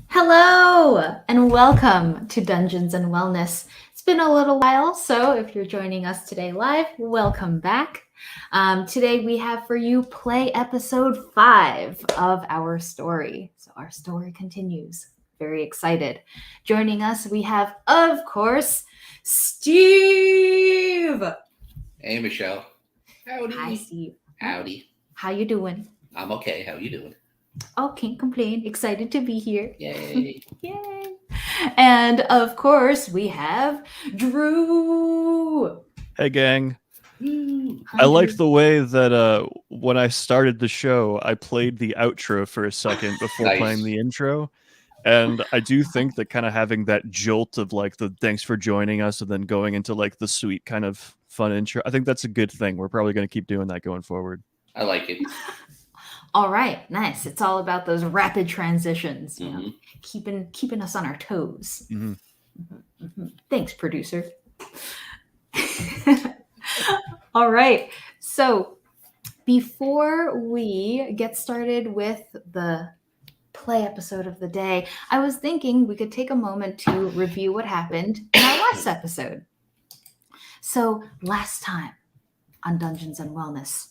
Hello and welcome to Dungeons and Wellness. It's been a little while, so if you're joining us today live, welcome back. Today we have for you play episode 5 of our story. So our story continues. Very excited. Joining us, we have, of course, Steve. Hey, Michelle. Howdy. Hi, Steve. Howdy. How you doing? I'm okay. How you doing? Oh, can't complain. Excited to be here. Yay. Yay. And of course, we have Dru. Hey, gang. I liked the way that when I started the show, I played the outro for a second before playing the intro. And I do think that kind of having that jolt of like the thanks for joining us and then going into like the sweet kind of fun intro, I think that's a good thing. We're probably going to keep doing that going forward. I like it. All right, nice. It's all about those rapid transitions, you know, keeping us on our toes. Thanks, producer. All right. So before we get started with the play episode of the day, I was thinking we could take a moment to review what happened in our last episode. So last time on Dungeons and Wellness.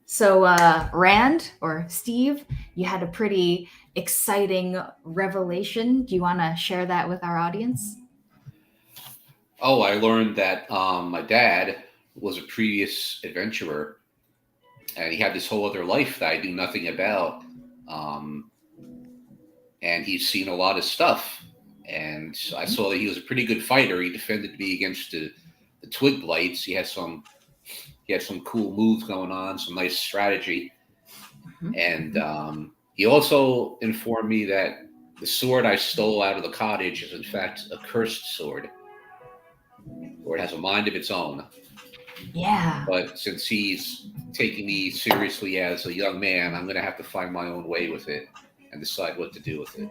So Rand or Steve, you had a pretty exciting revelation. Do you want to share that with our audience? Oh, I learned that my dad was a previous adventurer, and he had this whole other life that I knew nothing about. And he's seen a lot of stuff. And I saw that he was a pretty good fighter. He defended me against the twig blights. He had some cool moves going on, some nice strategy. And he also informed me that the sword I stole out of the cottage is in fact a cursed sword, or it has a mind of its own. Yeah. But since he's taking me seriously as a young man, I'm going to have to find my own way with it and decide what to do with it.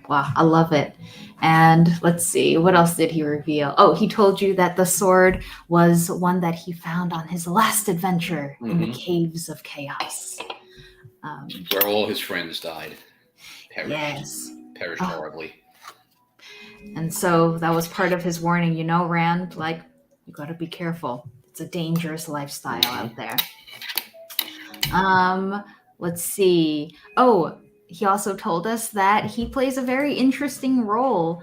Wow, I love it. And let's see, what else did he reveal? Oh, he told you that the sword was one that he found on his last adventure in the caves of chaos. Where all his friends died. Perished horribly. And so that was part of his warning, you know, Rand, like, you got to be careful. It's a dangerous lifestyle out there. Let's see. Oh, he also told us that he plays a very interesting role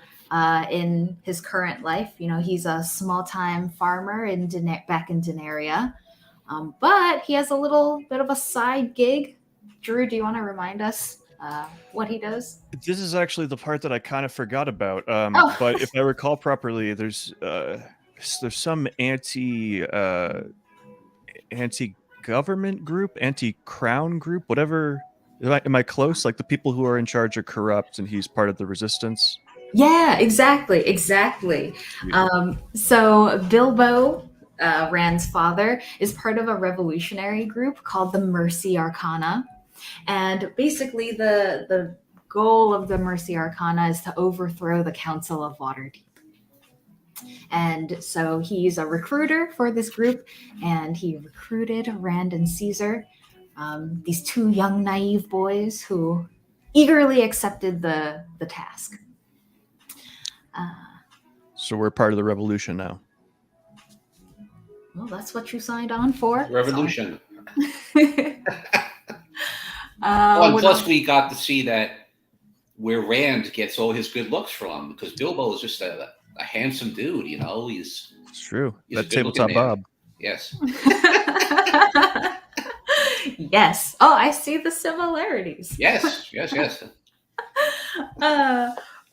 in his current life. You know, he's a small-time farmer back in Denaria, but he has a little bit of a side gig. Dru, do you want to remind us what he does? This is actually the part that I kind of forgot about. But if I recall properly, there's some anti-government group, anti-crown group, whatever. Am I close? Like the people who are in charge are corrupt, and he's part of the resistance. Yeah, exactly. So Bilbo, Rand's father, is part of a revolutionary group called the Mercy Arcana. And basically the goal of the Mercy Arcana is to overthrow the Council of Waterdeep. And so he's a recruiter for this group, and he recruited Rand and Caesar, these two young naive boys who eagerly accepted the task. So we're part of the revolution now. Well, that's what you signed on for. Revolution. And plus we got to see that where Rand gets all his good looks from, because Bilbo is just a handsome dude, you know. It's true. That tabletop Bob. Yes. Yes. Oh, I see the similarities. Yes.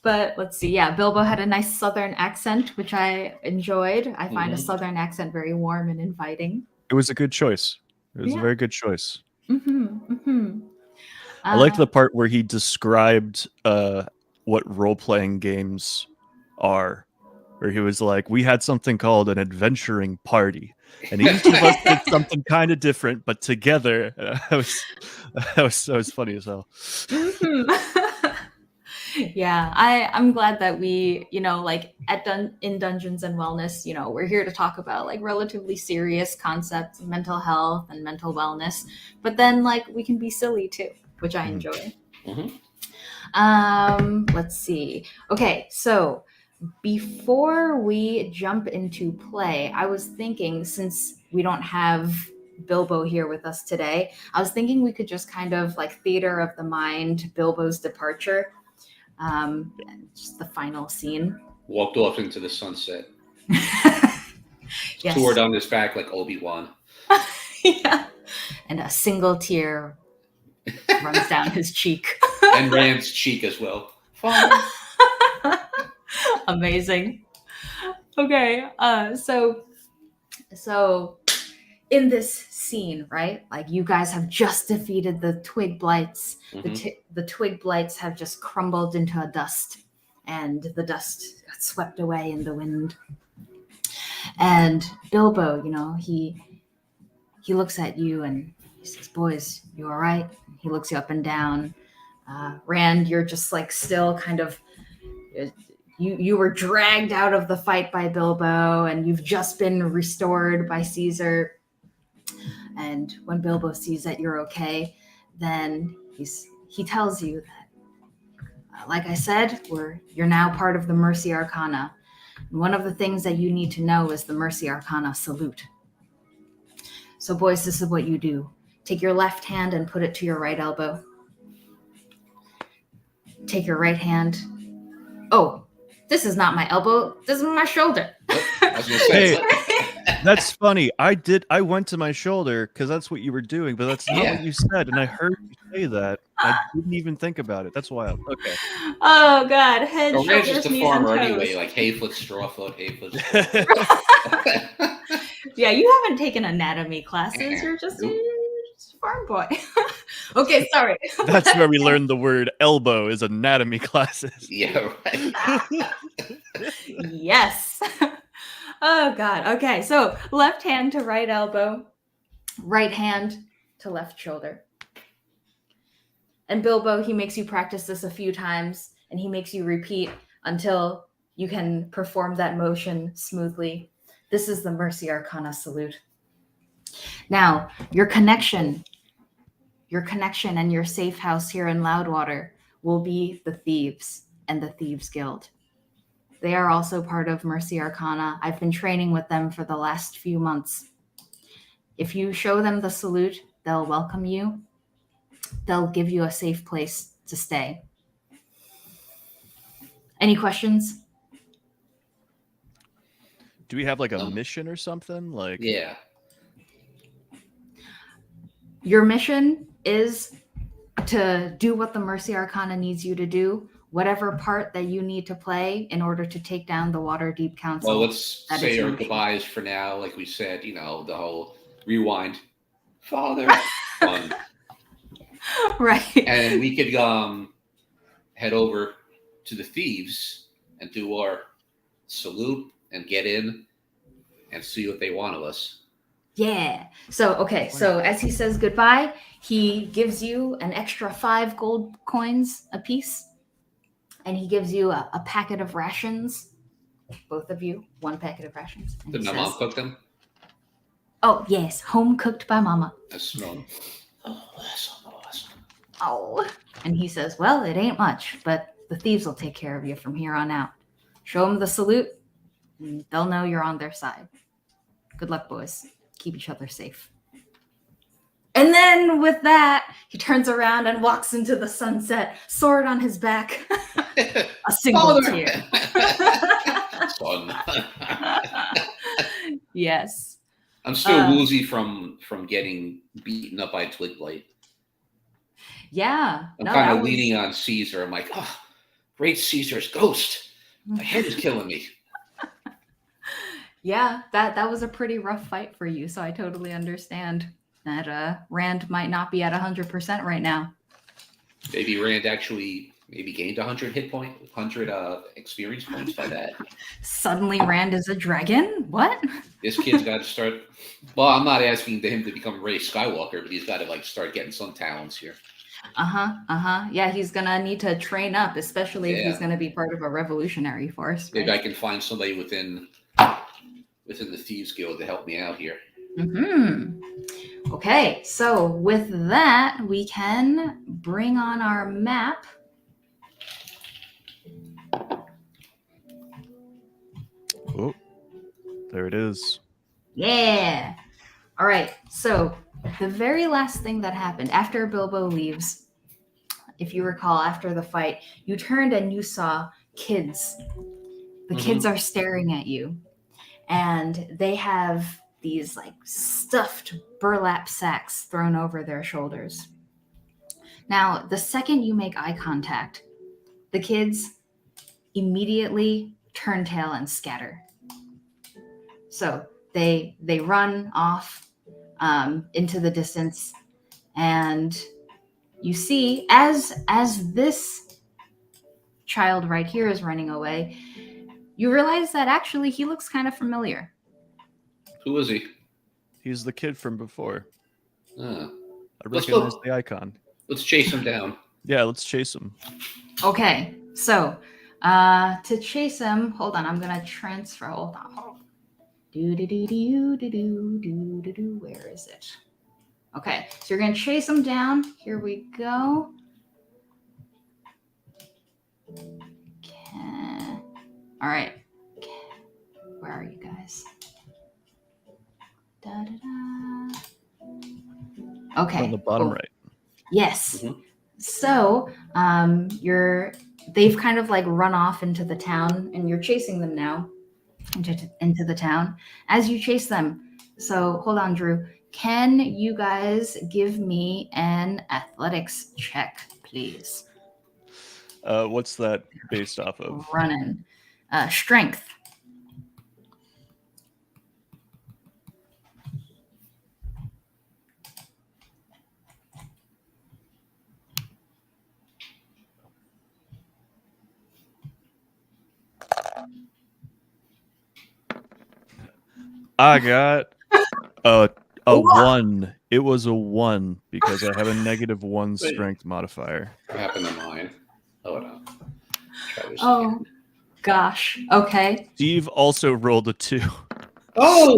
But let's see. Yeah, Bilbo had a nice Southern accent, which I enjoyed. I find a Southern accent very warm and inviting. It was a good choice. It was a very good choice. I liked the part where he described what role-playing games are, where he was like, we had something called an adventuring party. and each of us did something kind of different, but together, that was funny as hell. Yeah, I'm glad that we, like in Dungeons and Wellness, we're here to talk about like relatively serious concepts of mental health and mental wellness, but then like we can be silly too, which I enjoy. Let's see. Okay, so before we jump into play, I was thinking, since we don't have Bilbo here with us today, I was thinking we could just kind of like theater of the mind Bilbo's departure. Just the final scene. Walked off into the sunset. Yes. Sword on his back like Obi-Wan. Yeah. And a single tear runs down his cheek. And Rand's cheek as well. Father. Amazing. Okay. So in this scene, right? Like you guys have just defeated the twig blights. The twig blights have just crumbled into a dust, and the dust got swept away in the wind. And Bilbo, he looks at you and he says, "Boys, you all right?" He looks you up and down. Rand, you're just like still kind of. You were dragged out of the fight by Bilbo, and you've just been restored by Caesar. And when Bilbo sees that you're okay, then he tells you that, like I said, you're now part of the Mercy Arcana. And one of the things that you need to know is the Mercy Arcana salute. So, boys, this is what you do. Take your left hand and put it to your right elbow. Take your right hand. Oh, this is not my elbow. This is my shoulder. I was gonna say, hey, that's funny. I went to my shoulder because that's what you were doing, but that's not what you said. And I heard you say that. I didn't even think about it. That's wild. Okay. Oh, God. Head, Rand's shoulders, just a knees, farmer and toes. anyway. Like hay foot, straw foot, hay foot. Yeah, you haven't taken anatomy classes. You're just a farm boy. Okay, sorry. That's where we learned the word elbow is anatomy classes. Yeah, right. Yes. Oh, God. Okay, so left hand to right elbow, right hand to left shoulder. And Bilbo, he makes you practice this a few times, and he makes you repeat until you can perform that motion smoothly. This is the Mercy Arcana salute. Now, your connection and your safe house here in Loudwater will be the Thieves and the Thieves Guild. They are also part of Mercy Arcana. I've been training with them for the last few months. If you show them the salute, they'll welcome you. They'll give you a safe place to stay. Any questions? Do we have like a mission or something? Like, yeah. Your mission is to do what the Mercy Arcana needs you to do, whatever part that you need to play in order to take down the Waterdeep Council. Well, let's say our goodbyes for now. Like we said, the whole rewind. Father, son. Right. And we could head over to the Thieves and do our salute and get in and see what they want of us. Yeah. So, okay. So as he says goodbye, he gives you an extra 5 gold coins a piece. And he gives you a packet of rations. Both of you, 1 packet of rations. Did my mom cook them? Oh, yes. Home cooked by Mama. I smell them. Oh, awesome. Oh. And he says, well, it ain't much, but the Thieves will take care of you from here on out. Show them the salute, and they'll know you're on their side. Good luck, boys. Keep each other safe. And then with that, he turns around and walks into the sunset, sword on his back. A single tear. Son. Yes. I'm still woozy from getting beaten up by a twig blight. Yeah. I'm kind of leaning on Caesar. I'm like, oh, great Caesar's ghost. My head is killing me. Yeah, that was a pretty rough fight for you, so I totally understand that Rand might not be at 100% right now. Maybe Rand actually maybe gained 100 hit point, 100 experience points by that. Suddenly Rand is a dragon? What? This kid's got to start. Well, I'm not asking him to become Rey Skywalker, but he's got to like start getting some talents here. Yeah, he's gonna need to train up, especially if he's Yeah. gonna be part of a revolutionary force. Maybe Right? I can find somebody within the Thieves Guild to help me out here. Okay, so with that, we can bring on our map. Oh, there it is. Yeah. All right. So the very last thing that happened after Bilbo leaves, if you recall, after the fight, you turned and you saw kids. The kids are staring at you, and they have these like stuffed burlap sacks thrown over their shoulders. Now, the second you make eye contact, the kids immediately turn tail and scatter. So they run off into the distance, and you see as this child right here is running away, you realize that actually he looks kind of familiar. Who is he? He's the kid from before. I recognize the icon. Let's chase him down. Yeah, let's chase him. Okay, so to chase him, hold on, I'm gonna transfer. Hold on. Where is it? Okay, so you're gonna chase him down. Here we go. Okay. All right. Okay. Where are you guys? Okay. On the bottom cool. right. Yes. So they've kind of like run off into the town, and you're chasing them now into the town as you chase them. So hold on, Drew. Can you guys give me an athletics check, please? What's that based off of? Running. Strength. I got a 1. It was a 1 because I have a -1 strength modifier. What happened to mine? Hold on. Try this again. Gosh. Okay. Steve also rolled a 2. Oh!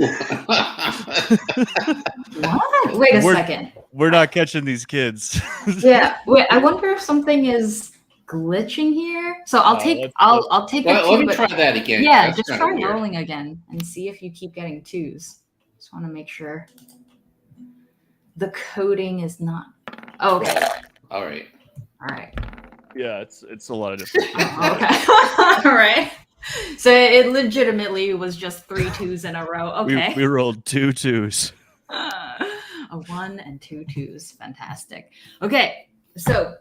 What? Wait a second. We're not catching these kids. Yeah. Wait. I wonder if something is glitching here. So I'll take. I'll take a 2. Let me try that again. Yeah, That's just kinda try weird. rolling again and see if you keep getting 2s. Just want to make sure the coding is not. Oh, okay. All right. Yeah, it's a lot of different things. Okay. All right. So it legitimately was just 3 2s in a row. Okay. We rolled 2 2s. A 1 and 2 2s. Fantastic. Okay. So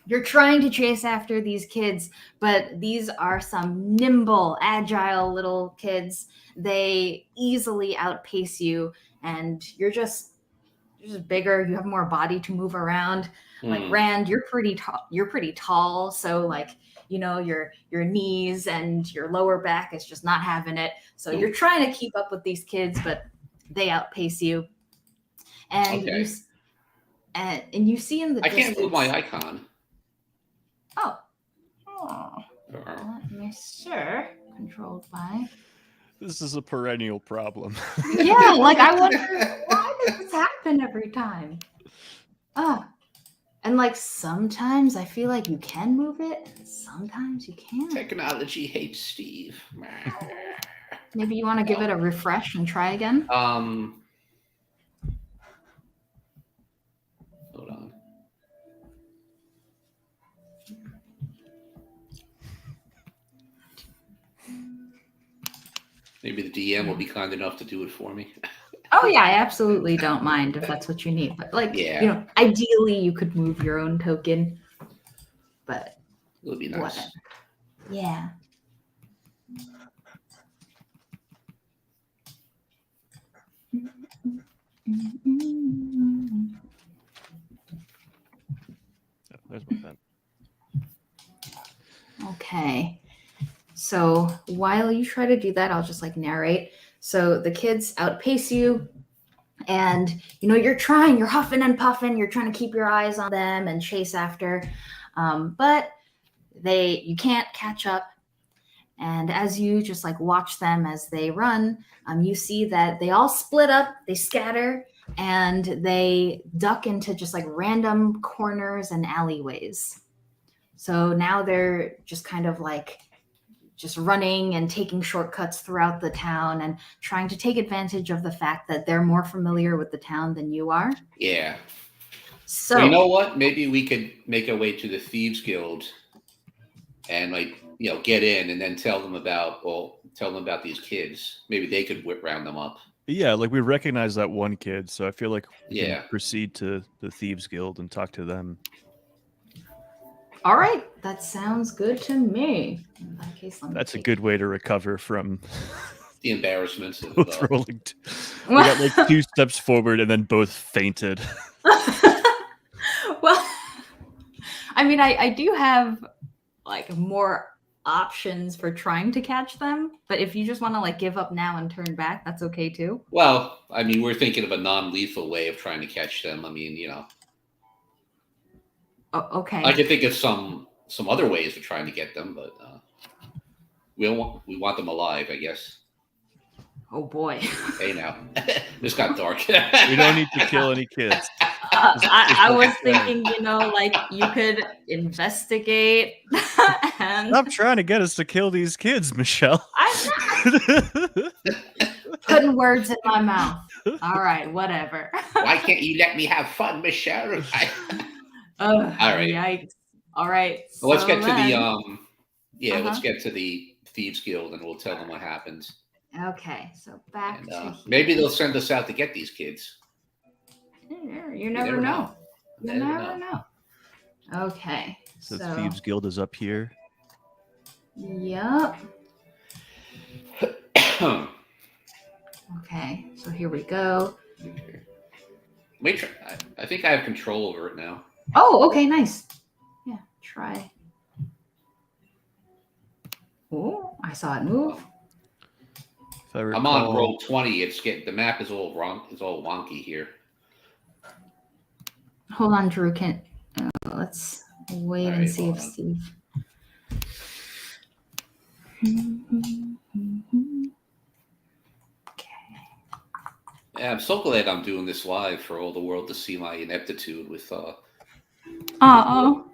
you're trying to chase after these kids, but these are some nimble, agile little kids. They easily outpace you, and you're just bigger. You have more body to move around. Like Rand, you're pretty tall. You're pretty tall, so like your knees and your lower back is just not having it. So you're trying to keep up with these kids, but they outpace you. And you see in the distance. I can't move my icon. Oh. Let me sure. Controlled by. This is a perennial problem. Yeah, like I wonder why does this happen every time? And like sometimes I feel like you can move it, and sometimes you can't. Technology hates Steve. Maybe you want to give it a refresh and try again? Hold on. Maybe the DM will be kind enough to do it for me. Oh yeah, I absolutely don't mind if that's what you need. But like, ideally you could move your own token. But it would be nice. Whatever. Yeah. There's my pen. Okay. So while you try to do that, I'll just like narrate. So the kids outpace you, and you're huffing and puffing, you're trying to keep your eyes on them and chase after, but you can't catch up. And as you just like watch them as they run, you see that they all split up, they scatter, and they duck into just like random corners and alleyways. So now they're just kind of like just running and taking shortcuts throughout the town and trying to take advantage of the fact that they're more familiar with the town than you are. Yeah. So well, you know what? Maybe we could make our way to the Thieves Guild and get in and then tell them about these kids. Maybe they could round them up. Yeah, like we recognize that one kid, so I feel like we can proceed to the Thieves Guild and talk to them. All right, that sounds good to me. In that case, that's a good way to recover from the embarrassment of rolling. We got like 2 steps forward and then both fainted. Well, I mean, I do have like more options for trying to catch them, but if you just want to like give up now and turn back, that's okay too. Well, I mean, we're thinking of a non-lethal way of trying to catch them. I mean, Oh, okay. I could think of some other ways of trying to get them, but we want them alive, I guess. Oh boy. Hey now, this got dark. We don't need to kill any kids. I was thinking, like you could investigate. And stop trying to get us to kill these kids, Michelle. I'm not putting words in my mouth. All right, whatever. Why can't you let me have fun, Michelle? All right. Yikes. All right. Well, let's get to the let's get to the Thieves Guild and we'll tell them what happened. Okay, so back to maybe they'll send us out to get these kids. You never know. You never know. Okay. So the Thieves Guild is up here. Yep. Okay, so here we go. Wait, I think I have control over it now. Oh, okay, nice. Yeah, try. Oh, I saw it move. I'm on roll 20. The map is all wrong. It's all wonky here. Hold on, Drew. Let's wait and see if Steve. Yeah, I'm so glad I'm doing this live for all the world to see my ineptitude with roll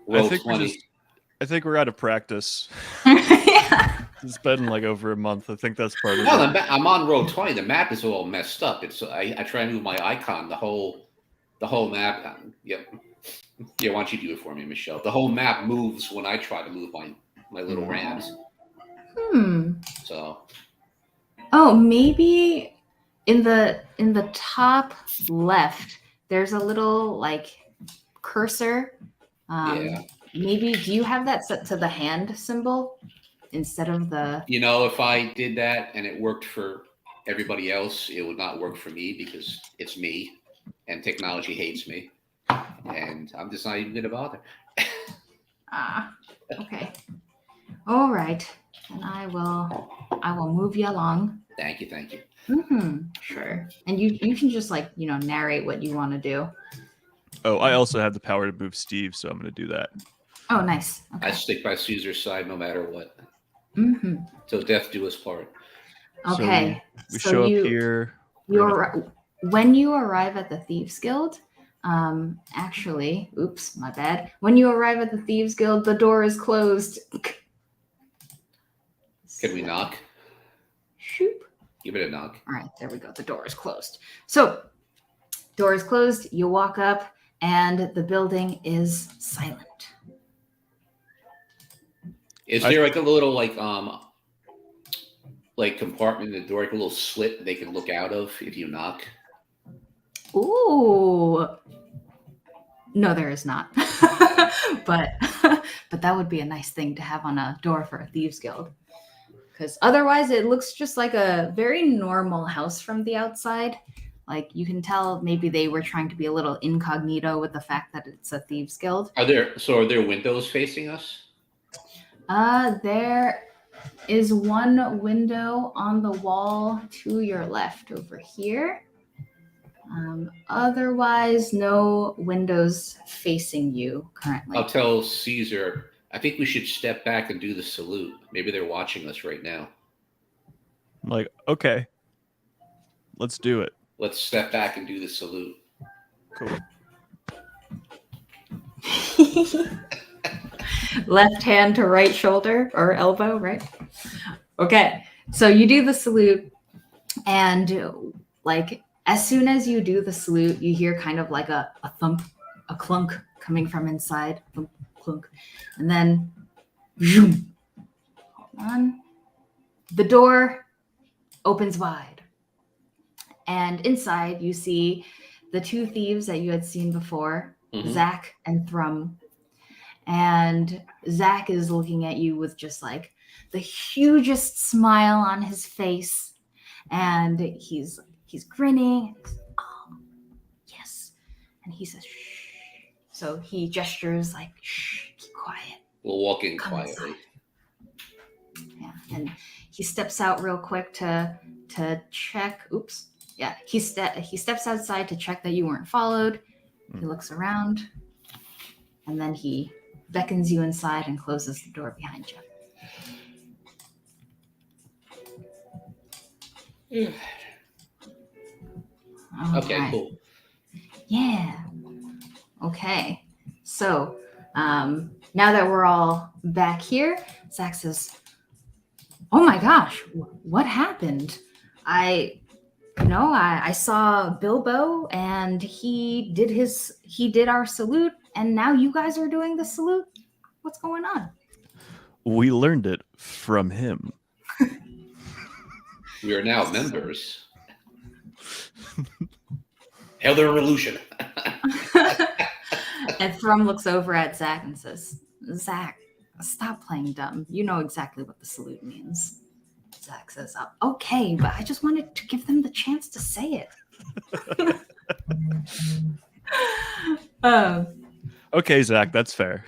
20. I think we're out of practice. Yeah. It's been like over a month. I think that's part of it. I'm on roll 20. The map is all messed up. I try and move my icon. The whole map. Yep. Yeah, why don't you do it for me, Michelle? The whole map moves when I try to move my little rams. So. Oh, maybe in the top left, there's a little like cursor. Maybe do you have that set to the hand symbol instead of the? If I did that and it worked for everybody else, it would not work for me because it's me, and technology hates me, and I'm just not even gonna bother. Okay. All right, and I will move you along. Thank you. Sure. And you can just like narrate what you want to do. Oh, I also have the power to move Steve, so I'm going to do that. Oh, nice. Okay. I stick by Caesar's side no matter what. So death do us part. Okay. So we show up here. When you arrive at the Thieves Guild, actually, oops, my bad. When you arrive at the Thieves Guild, the door is closed. Can we knock? Shoop. Give it a knock. All right, there we go. The door is closed. So, door is closed. You walk up, and the building is silent. Is there like a little compartment in the door, like a little slit they can look out of if you knock? Ooh. No, there is not. but that would be a nice thing to have on a door for a Thieves Guild. Because otherwise it looks just like a very normal house from the outside. Like you can tell maybe they were trying to be a little incognito with the fact that it's a Thieves Guild. Are there windows facing us? There is one window on the wall to your left over here. Otherwise, no windows facing you currently. I'll tell Caesar, I think we should step back and do the salute. Maybe they're watching us right now. I'm like, okay, let's do it. Let's step back and do the salute. Cool. Left hand to right shoulder or elbow, right? Okay, so you do the salute, and like as soon as you do the salute, you hear kind of like a thump, a clunk coming from inside, thump, clunk, and then zoom. Hold on. The door opens wide, and inside you see the two thieves that you had seen before, Zach and Thrum. And Zach is looking at you with just like the hugest smile on his face, and he's grinning. Oh, yes. And he says, shh. So he gestures like, shh, keep quiet. We'll walk in Come quietly. Inside. Yeah, and he steps out real quick to check. Oops. Yeah, he steps outside to check that you weren't followed. He looks around, and then he beckons you inside and closes the door behind you. Okay, right. cool. Yeah. Okay. So now that we're all back here, Zach says, "Oh my gosh, what happened? I saw Bilbo, and he did our salute, and now you guys are doing the salute. What's going on?" We learned it from him. We are now members. Hail the revolution. And Thrum looks over at Zach and says, "Zach, stop playing dumb. You know exactly what the salute means." Zach says, "Okay, but I just wanted to give them the chance to say it." Okay, Zach, that's fair.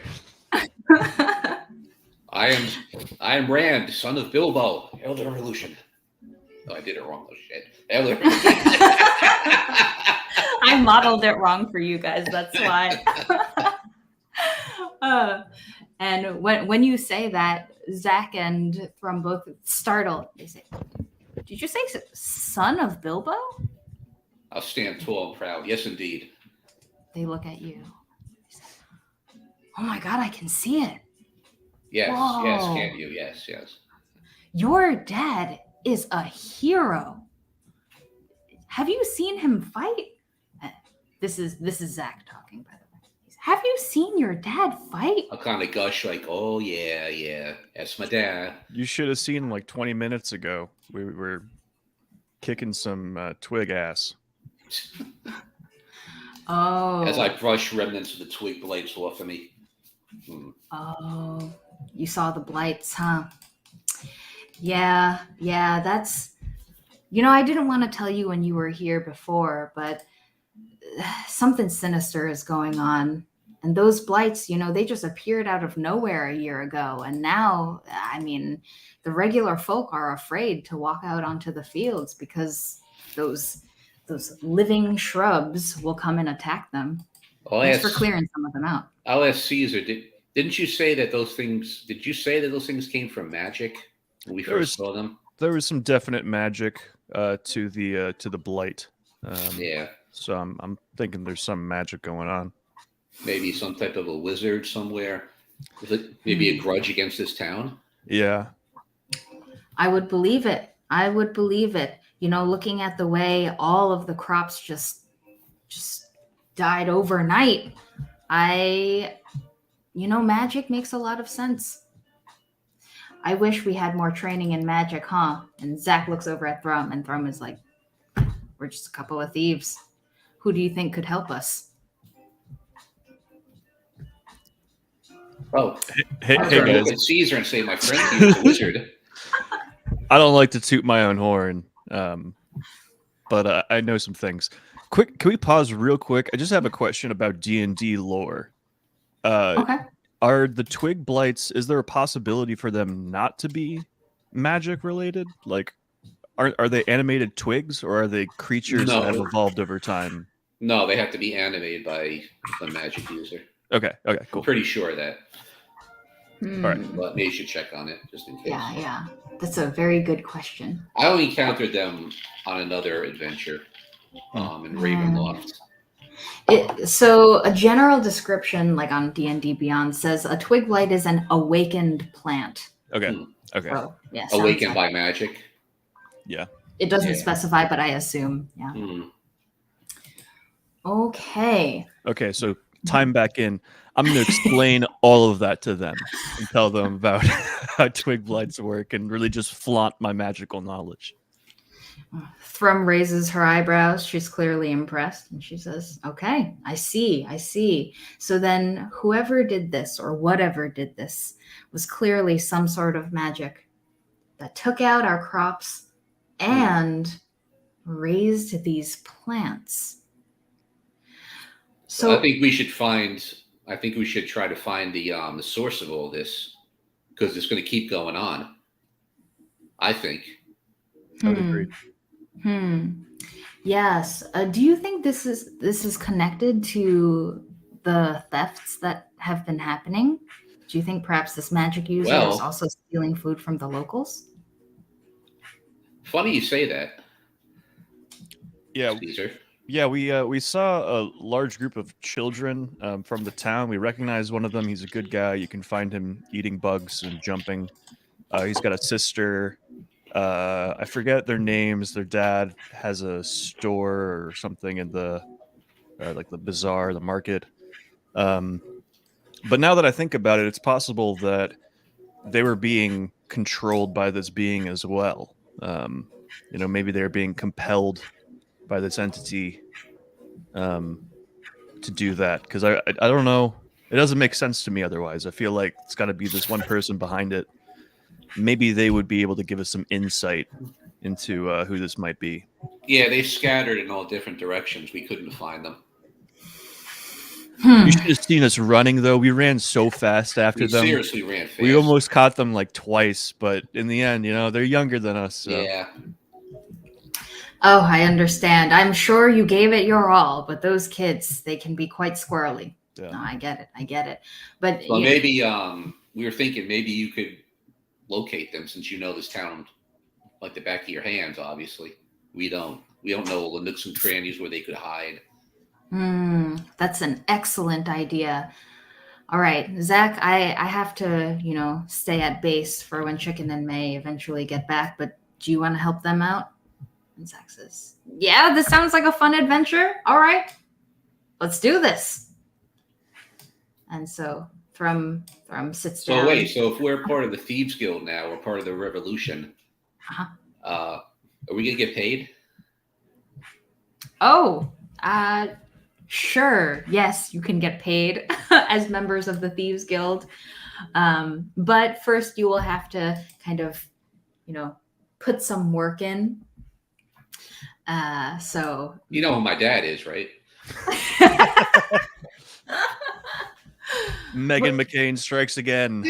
I am Rand, son of Bilbo. Hail the revolution. Oh, I did it wrong. Oh shit. Hail the revolution. I modeled it wrong for you guys. That's why. And when you say that, Zach and Thrum both startled. They say, "Did you say son of Bilbo?" I'll stand tall and proud. Yes, indeed. They look at you. They say, "Oh my God, I can see it." Yes, Whoa. yes, can't you? Yes, yes. Your dad is a hero. Have you seen him fight? This is Zach talking, by the way. Have you seen your dad fight? I'll kind of gush like, "Oh yeah, that's my dad." You should have seen like 20 minutes ago. We were kicking some twig ass. Oh. As I brush remnants of the twig blades off of me. Oh, you saw the blights, huh? Yeah, that's... I didn't want to tell you when you were here before, but something sinister is going on. And those blights, they just appeared out of nowhere a year ago. And now, the regular folk are afraid to walk out onto the fields because those living shrubs will come and attack them. Thanks for clearing some of them out. I'll ask Caesar, didn't you say that those things, did you say that those things came from magic when we first saw them? There was some definite magic to the blight. Yeah. So I'm thinking there's some magic going on. Maybe some type of a wizard somewhere. Maybe a grudge against this town? Yeah. I would believe it. Looking at the way all of the crops just died overnight, magic makes a lot of sense. I wish we had more training in magic, huh? And Zach looks over at Thrum, and Thrum is like, "We're just a couple of thieves. Who do you think could help us?" Oh, hey guys. Look at Caesar and say, "My friend, he's a wizard." I don't like to toot my own horn, but I know some things. Quick, can we pause real quick? I just have a question about D&D lore. Okay. Are the twig blights, is there a possibility for them not to be magic related? Like, are they animated twigs, or are they creatures that have No. evolved over time? No, they have to be animated by the magic user. Okay, cool. I'm pretty sure of that. All right. But maybe you should check on it just in case. Yeah. That's a very good question. I only encountered them on another adventure in Ravenloft. So a general description, like on D&D Beyond, says a twig blight is an awakened plant. Okay. So, yeah, Awakened by magic. Yeah. It doesn't specify, but I assume. Yeah. Okay. So time back in. I'm going to explain all of that to them and tell them about how twig blights work and really just flaunt my magical knowledge. Thrum raises her eyebrows. She's clearly impressed. And she says, okay, I see. So then whoever did this or whatever did this was clearly some sort of magic that took out our crops and raised these plants. So I think we should try to find the source of all this, because it's going to keep going on. I think. I would agree. Yes. Do you think this is connected to the thefts that have been happening? Do you think perhaps this magic user is also stealing food from the locals? Funny you say that. Yeah. Caesar. Yeah, we saw a large group of children from the town. We recognized one of them. He's a good guy. You can find him eating bugs and jumping. He's got a sister. I forget their names. Their dad has a store or something in the like the bazaar, the market. But now that I think about it, it's possible that they were being controlled by this being as well. Maybe they're being compelled by this entity to do that, because I don't know. It doesn't make sense to me otherwise. I feel like it's got to be this one person behind it. Maybe they would be able to give us some insight into who this might be. Yeah, they scattered in all different directions. We couldn't find them. You should have seen us running, though. We ran so fast after them. Seriously ran fast. We almost caught them like twice, but in the end, they're younger than us. So. Yeah. Oh, I understand. I'm sure you gave it your all, but those kids, they can be quite squirrely. Yeah. No, I get it. But maybe we were thinking maybe you could locate them, since you know this town like the back of your hands. Obviously, we don't know all the nooks and crannies where they could hide. That's an excellent idea. All right, Zach, I have to stay at base for when Chicken and May eventually get back, but do you want to help them out? And Zach says, yeah, this sounds like a fun adventure. All right, let's do this. And so Thrum sits down. So wait, so if we're part of the Thieves Guild now, we're part of the Revolution, are we going to get paid? Oh, sure. Yes, you can get paid as members of the Thieves Guild. But first you will have to kind of, put some work in. So you know who my dad is, right? Megan McCain strikes again.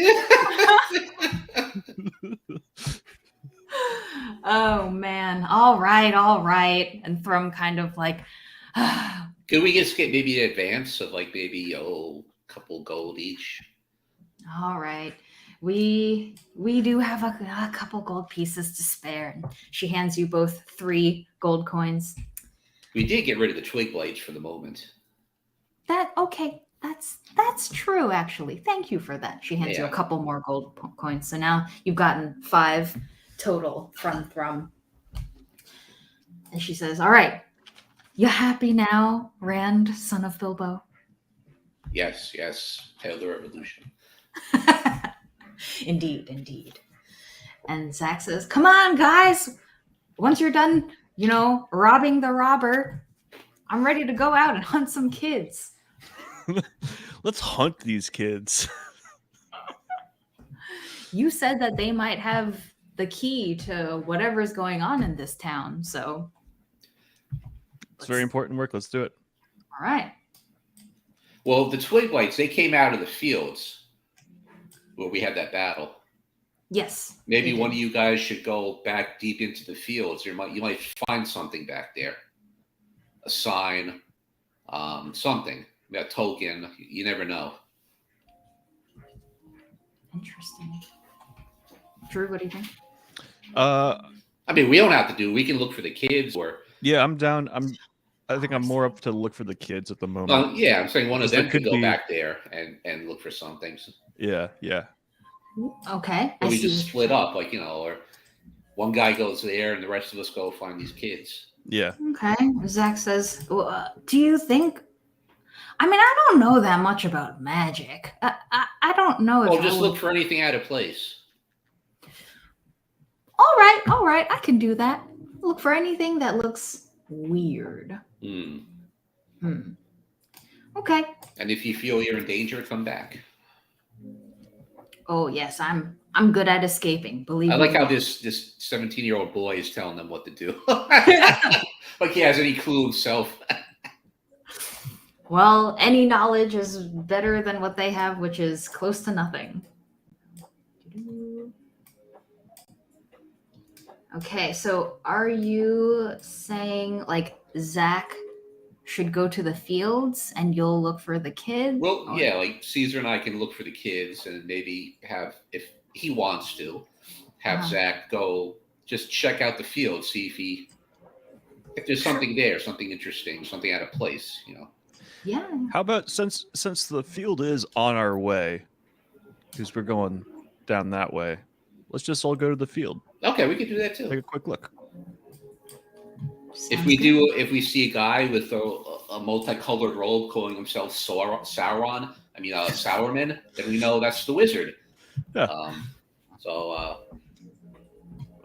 Oh man. All right. And Thrum kind of like could we just get maybe an advance of like maybe a couple gold each? All right. We do have a couple gold pieces to spare. And she hands you both 3 gold coins. We did get rid of the twig blights for the moment. That's true, actually. Thank you for that. She hands you a couple more gold coins. So now you've gotten 5 total from Thrum. And she says, all right, you happy now, Rand, son of Bilbo? Yes. Hail the revolution. Indeed. And Zach says, come on, guys. Once you're done, robbing the robber, I'm ready to go out and hunt some kids. Let's hunt these kids. You said that they might have the key to whatever's going on in this town, so it's very important work. Let's do it. All right. Well, the twig blights, they came out of the fields. where we had that battle. Yes. Maybe one of you guys should go back deep into the fields. You might find something back there. A sign, something. A token. You never know. Interesting. Drew, what do you think? I mean, we don't have to do. We can look for the kids, or yeah, I'm down. I think I'm more up to look for the kids at the moment. yeah, I'm saying one of them could go be... back there and look for some things. Yeah. Okay. But we just split up, like, or one guy goes there and the rest of us go find these kids. Yeah. Okay. Zach says, do you think? I mean, I don't know that much about magic. I don't know if. Well, just look for anything out of place. All right. I can do that. Look for anything that looks weird. Okay. And if you feel you're in danger, come back. Oh yes, I'm good at escaping. Believe me. I like how this 17-year-old boy is telling them what to do. Like he has any clue himself. Well, any knowledge is better than what they have, which is close to nothing. Okay, so are you saying like Zach should go to the fields and you'll look for the kids? Well, yeah, like Caesar and I can look for the kids and maybe have, if he wants to, have Zach go just check out the field, see if there's something there, something interesting, something out of place, Yeah. How about since the field is on our way, because we're going down that way, let's just all go to the field. Okay, we could do that too. Take a quick look. If we see a guy with a multicolored robe calling himself Sauron, Sourman, then we know that's the wizard. Yeah. I'd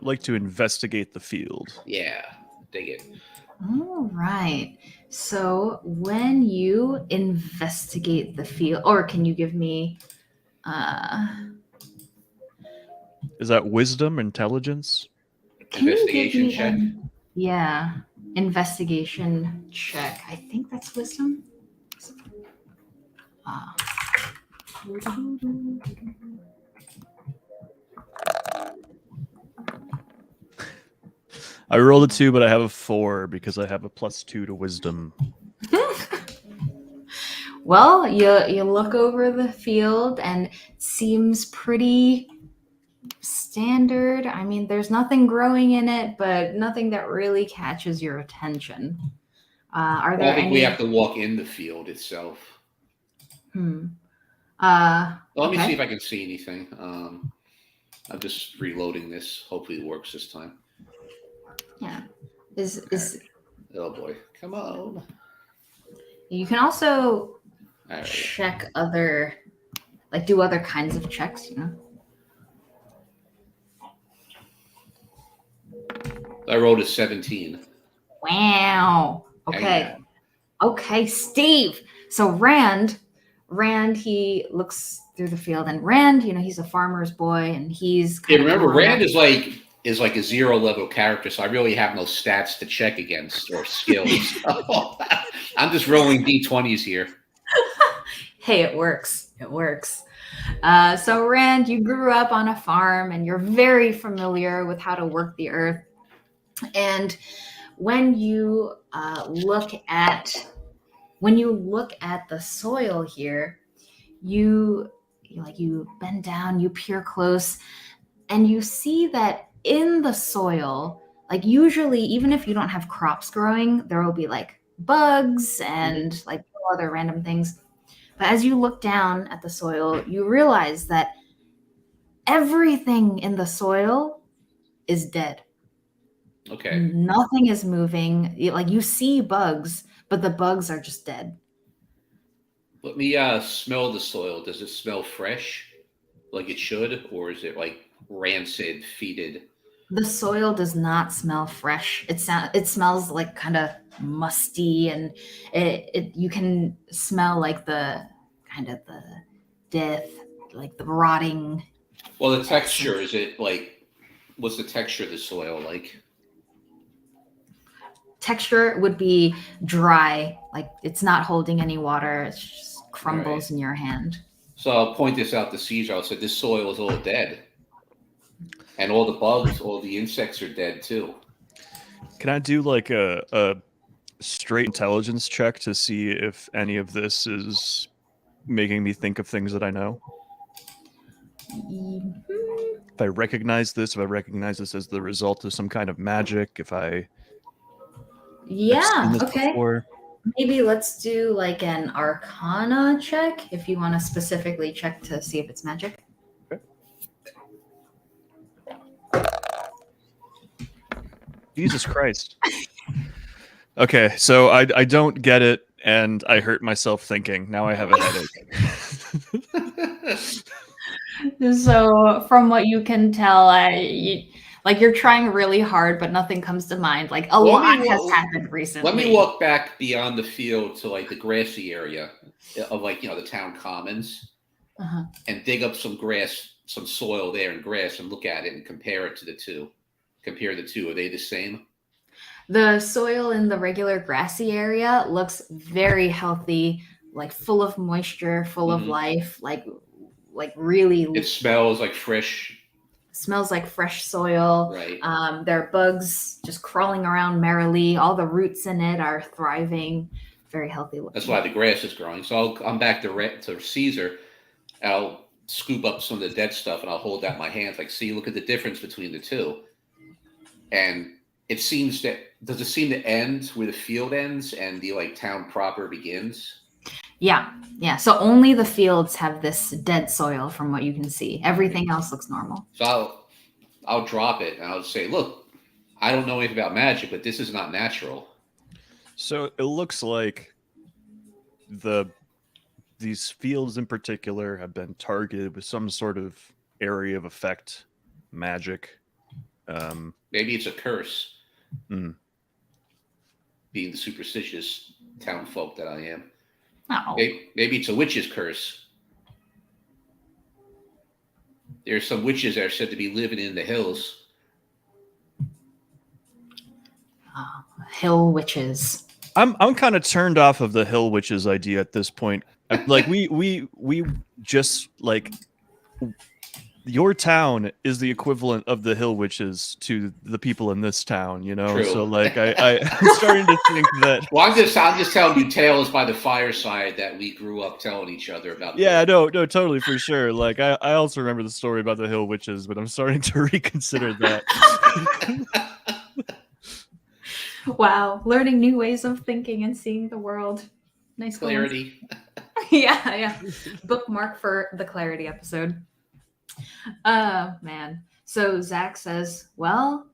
like to investigate the field. Yeah, dig it. All right. So when you investigate the field, or can you give me is that wisdom, intelligence? Investigation check? Yeah. Investigation check. I think that's wisdom. I rolled a 2, but I have a 4 because I have a +2 to wisdom. Well, you look over the field and it seems pretty standard. I mean, there's nothing growing in it, but nothing that really catches your attention. I think we have to walk in the field itself. Well, let me see if I can see anything. I'm just reloading this. Hopefully it works this time. Yeah. Oh boy. Come on. You can also check do other kinds of checks, I rolled a 17. Wow. Okay. Okay, Steve. So Rand, he looks through the field, and Rand, he's a farmer's boy, and he's remember, Rand is like a 0 level character, so I really have no stats to check against or skills. I'm just rolling d20s here. Hey, it works. So Rand, you grew up on a farm, and you're very familiar with how to work the earth. And when you look at the soil here, you bend down, you peer close, and you see that in the soil, like usually, even if you don't have crops growing, there will be like bugs and like other random things. But as you look down at the soil, you realize that everything in the soil is dead. Okay. Nothing is moving. Like you see bugs, but the bugs are just dead. Let me smell the soil. Does it smell fresh, like it should, or is it like rancid, fetid? The soil does not smell fresh. It smells like kind of musty, and you can smell like the kind of the death, like the rotting. Well, the texture, is it like, what's the texture of the soil like? Texture would be dry, like it's not holding any water. It just crumbles in your hand. So I'll point this out to Caesar. I'll say this soil is all dead. And all the bugs, all the insects are dead too. Can I do like a straight intelligence check to see if any of this is making me think of things that I know? If I recognize this as the result of some kind of magic, if I have seen this before. Maybe let's do like an Arcana check if you want to specifically check to see if it's magic. Okay. Jesus Christ. Okay, so I don't get it, and I hurt myself thinking. Now I have a headache. So, from what you can tell, you're trying really hard, but nothing comes to mind. Like a lot has happened recently. Let me walk back beyond the field to like the grassy area of like the town commons, and dig up some grass, some soil there and grass, and look at it and compare it to the two. Compare the two. Are they the same? The soil in the regular grassy area looks very healthy, like full of moisture, full of life, like really. It smells like fresh. Smells like fresh soil. Right. There are bugs just crawling around merrily. All the roots in it are thriving. Very healthy looking. That's why the grass is growing. So I'm back to Caesar. I'll scoop up some of the dead stuff and I'll hold that in my hands. Like, see, look at the difference between the two. And it seems does it seem to end where the field ends and the like town proper begins? Yeah. So only the fields have this dead soil from what you can see. Everything else looks normal. So I'll drop it and I'll say, look, I don't know anything about magic, but this is not natural. So it looks like these fields in particular have been targeted with some sort of area of effect magic. Maybe it's a curse. Mm. Being the superstitious town folk that I am. Oh. Maybe it's a witch's curse. There's some witches that are said to be living in the hills. Hill witches. I'm kind of turned off of the hill witches idea at this point. Like we just like your town is the equivalent of the hill witches to the people in this town, you know. True. So like I'm starting to think that. Well, I'm just telling you tales by the fireside that we grew up telling each other about. Yeah, no, totally for sure. Like I also remember the story about the hill witches, but I'm starting to reconsider that. Wow, learning new ways of thinking and seeing the world. Nice clarity. Yeah. Bookmark for the clarity episode. Man. So Zach says, well,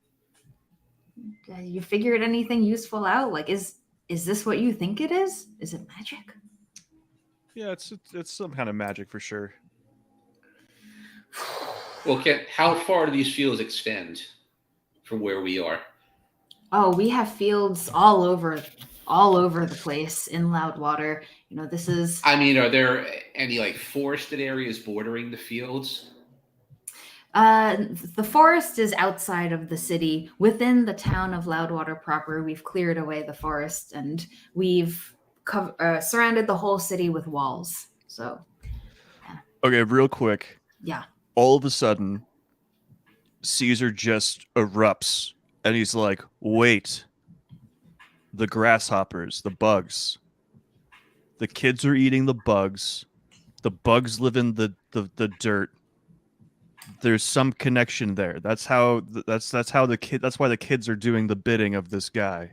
you figured anything useful out? Like, is this what you think it is? Is it magic? Yeah, it's some kind of magic for sure. Well, how far do these fields extend from where we are? Oh, we have fields all over the place in Loudwater. You know, this is. I mean, are there any like forested areas bordering the fields? The forest is outside of the city. Within the town of Loudwater proper, we've cleared away the forest and we've surrounded the whole city with walls. So, yeah. Okay, real quick. Yeah. All of a sudden, Caesar just erupts and he's like, wait, the grasshoppers, the bugs. The kids are eating the bugs. The bugs live in the dirt. There's some connection there. That's why the kids are doing the bidding of this guy.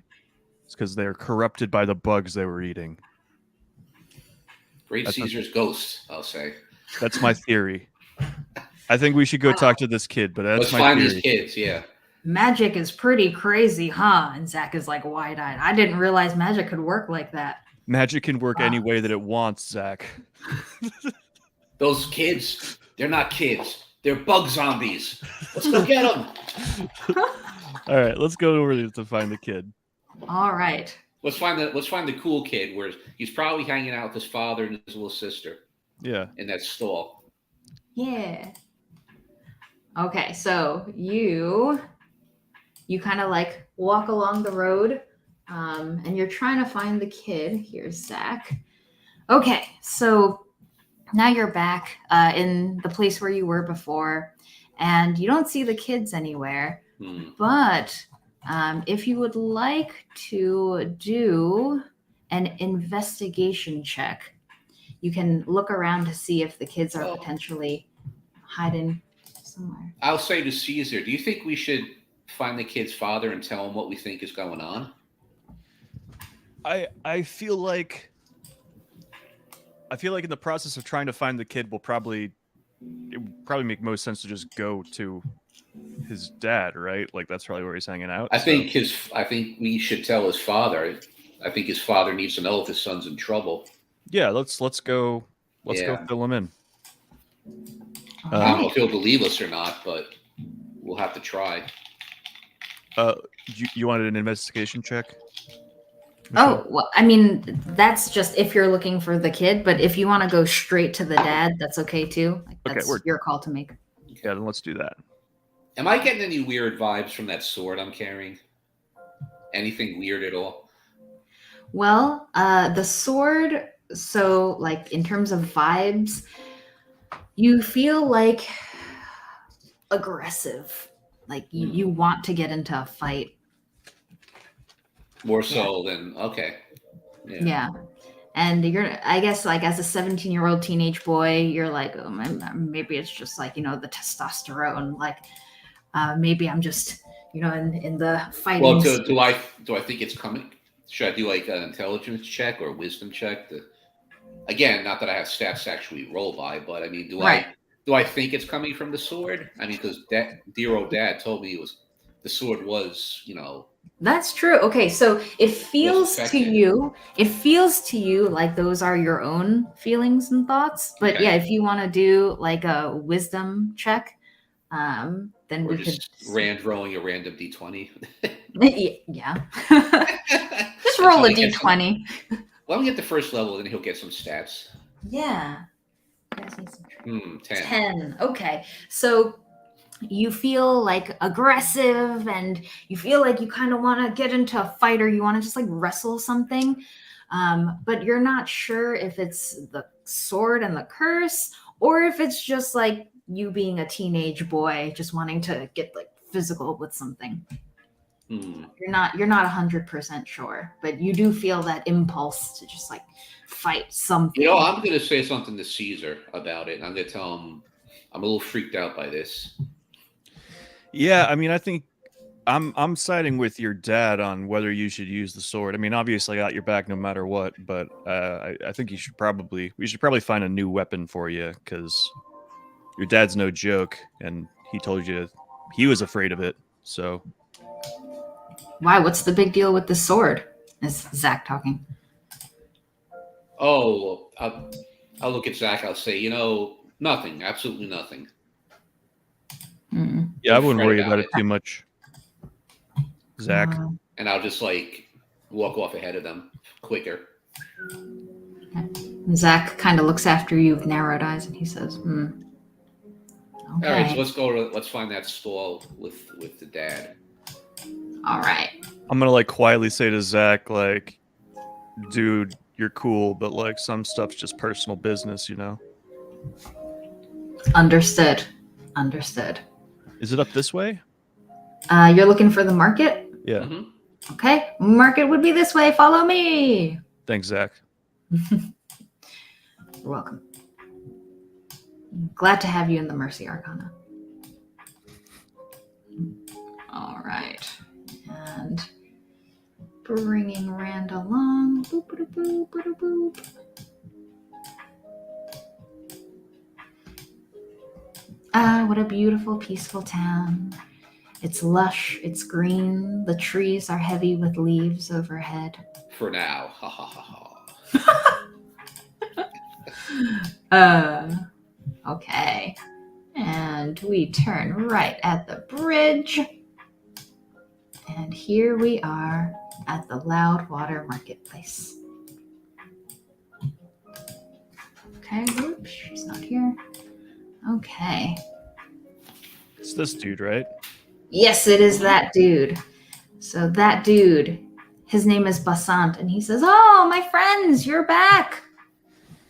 It's because they're corrupted by the bugs they were eating. Great Caesar's ghost, I'll say. That's my theory. I think we should go talk to this kid, but that's my find theory. These kids, yeah. Magic is pretty crazy, huh? And Zach is like wide-eyed. I didn't realize magic could work like that. Magic can work any way that it wants, Zach. Those kids, they're not kids. They're bug zombies. Let's go get them. All right, let's go over there to find the kid. All right. Let's find the cool kid where he's probably hanging out with his father and his little sister. Yeah. In that stall. Yeah. Okay, so you kind of like walk along the road, and you're trying to find the kid. Here's Zach. Okay, so now you're back in the place where you were before, and you don't see the kids anywhere. But if you would like to do an investigation check, you can look around to see if the kids are potentially hiding somewhere. I'll say to Caesar, do you think we should find the kid's father and tell him what we think is going on? I feel like in the process of trying to find the kid, it would probably make most sense to just go to his dad, right? Like that's probably where he's hanging out. I think we should tell his father. I think his father needs to know if his son's in trouble. Yeah, let's go. Let's go fill him in. I don't know if he'll believe us or not, but we'll have to try. You wanted an investigation check? Oh, well, I mean, that's just if you're looking for the kid, but if you want to go straight to the dad, that's okay too. Like, that's your call to make. Yeah, then let's do that. Am I getting any weird vibes from that sword I'm carrying? Anything weird at all? Well, the sword, so like in terms of vibes, you feel like aggressive. Like you want to get into a fight. More so than okay. Yeah. And I guess like as a 17-year-old teenage boy, you're like, oh, maybe it's just like, the testosterone. Like maybe I'm just, in the fighting. Well, do I think it's coming? Should I do like an intelligence check or a wisdom check? Again, not that I have stats to actually roll by, but I mean, do I think it's coming from the sword? I mean, because dear old dad told me the sword was, That's true. Okay, so it feels to you like those are your own feelings and thoughts. But yeah, if you want to do like a wisdom check, then we could rolling a random d20. Yeah. Just roll a d20. Let me get the first level, then he'll get some stats. Yeah. You guys need some 10. 10. Okay. So you feel like aggressive and you feel like you kind of want to get into a fight or you want to just like wrestle something. But you're not sure if it's the sword and the curse or if it's just like you being a teenage boy just wanting to get like physical with something. You're not 100% sure, but you do feel that impulse to just like fight something. I'm going to say something to Caesar about it. I'm going to tell him I'm a little freaked out by this. Yeah, I mean, I think I'm siding with your dad on whether you should use the sword. I mean, obviously, I got your back no matter what, but I think we should probably find a new weapon for you because your dad's no joke, and he told you he was afraid of it. So, why? What's the big deal with the sword? Is Zach talking? Oh, I'll look at Zach. I'll say, nothing, absolutely nothing. Yeah, I wouldn't worry about it too much, Zach. And I'll just like walk off ahead of them quicker. Zach kind of looks after you with narrowed eyes, and he says, Okay. All right, so let's find that stall with the dad. All right. I'm gonna like quietly say to Zach, like, dude, you're cool, but like some stuff's just personal business, Understood. Is it up this way? You're looking for the market? Yeah. Mm-hmm. Okay. Market would be this way. Follow me. Thanks, Zach. You're welcome. Glad to have you in the Mercy Arcana. All right. And bringing Rand along. Boop, boop, boop, boop, boop. Ah, what a beautiful, peaceful town. It's lush, it's green, the trees are heavy with leaves overhead. For now. Ha ha ha ha. Okay. And we turn right at the bridge. And here we are at the Loudwater Marketplace. Okay, oops, she's not here. Okay. It's this dude, right? Yes, it is that dude. So that dude, his name is Basant, and he says, "Oh, my friends, you're back.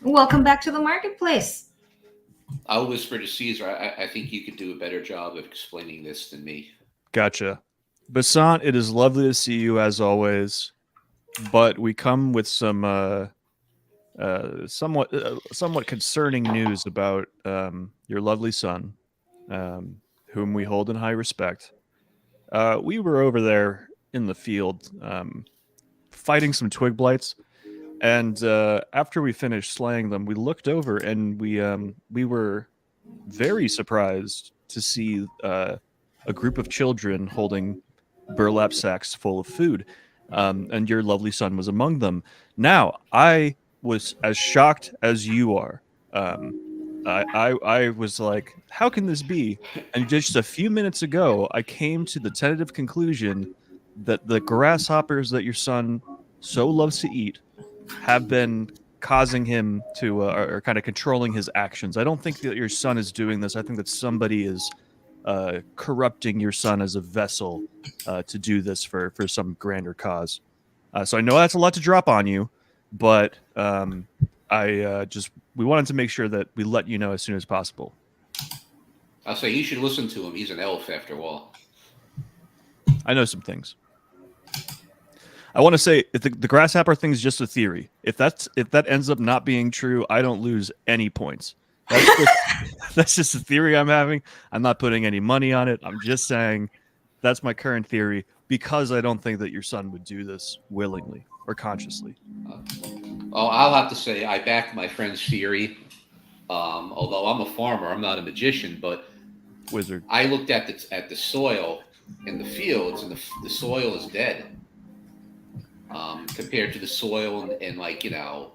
Welcome back to the marketplace. I'll whisper to Caesar. I think you could do a better job of explaining this than me. Gotcha. Basant, it is lovely to see you as always, but we come with some somewhat concerning news about your lovely son, whom we hold in high respect. We were over there in the field fighting some twig blights, and after we finished slaying them, we looked over and we were very surprised to see a group of children holding burlap sacks full of food, and your lovely son was among them. Now, I was as shocked as you are. I was like, how can this be? And just a few minutes ago, I came to the tentative conclusion that the grasshoppers that your son so loves to eat have been causing him to or kind of controlling his actions. I don't think that your son is doing this. I think that somebody is corrupting your son as a vessel to do this for some grander cause. So I know that's a lot to drop on you, but we wanted to make sure that we let you know as soon as possible. I'll say you should listen to him. He's an elf after all. I know some things. I want to say if the grasshopper thing is just a theory. If that ends up not being true, I don't lose any points. That's just a theory I'm having. I'm not putting any money on it. I'm just saying that's my current theory because I don't think that your son would do this willingly or consciously. I'll have to say I back my friend's theory. Although I'm a farmer, I'm not a magician, but wizard. I looked at the soil in the fields, and the soil is dead compared to the soil in like the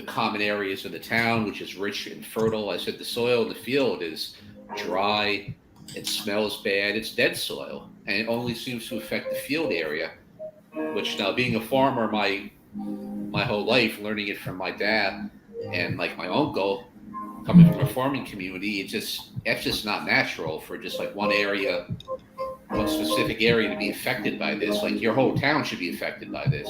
common areas of the town, which is rich and fertile. I said the soil in the field is dry, it smells bad, it's dead soil, and it only seems to affect the field area. Which now, being a farmer, my whole life, learning it from my dad and like my uncle, coming from a farming community, that's just not natural for just like one specific area to be affected by this. Like your whole town should be affected by this.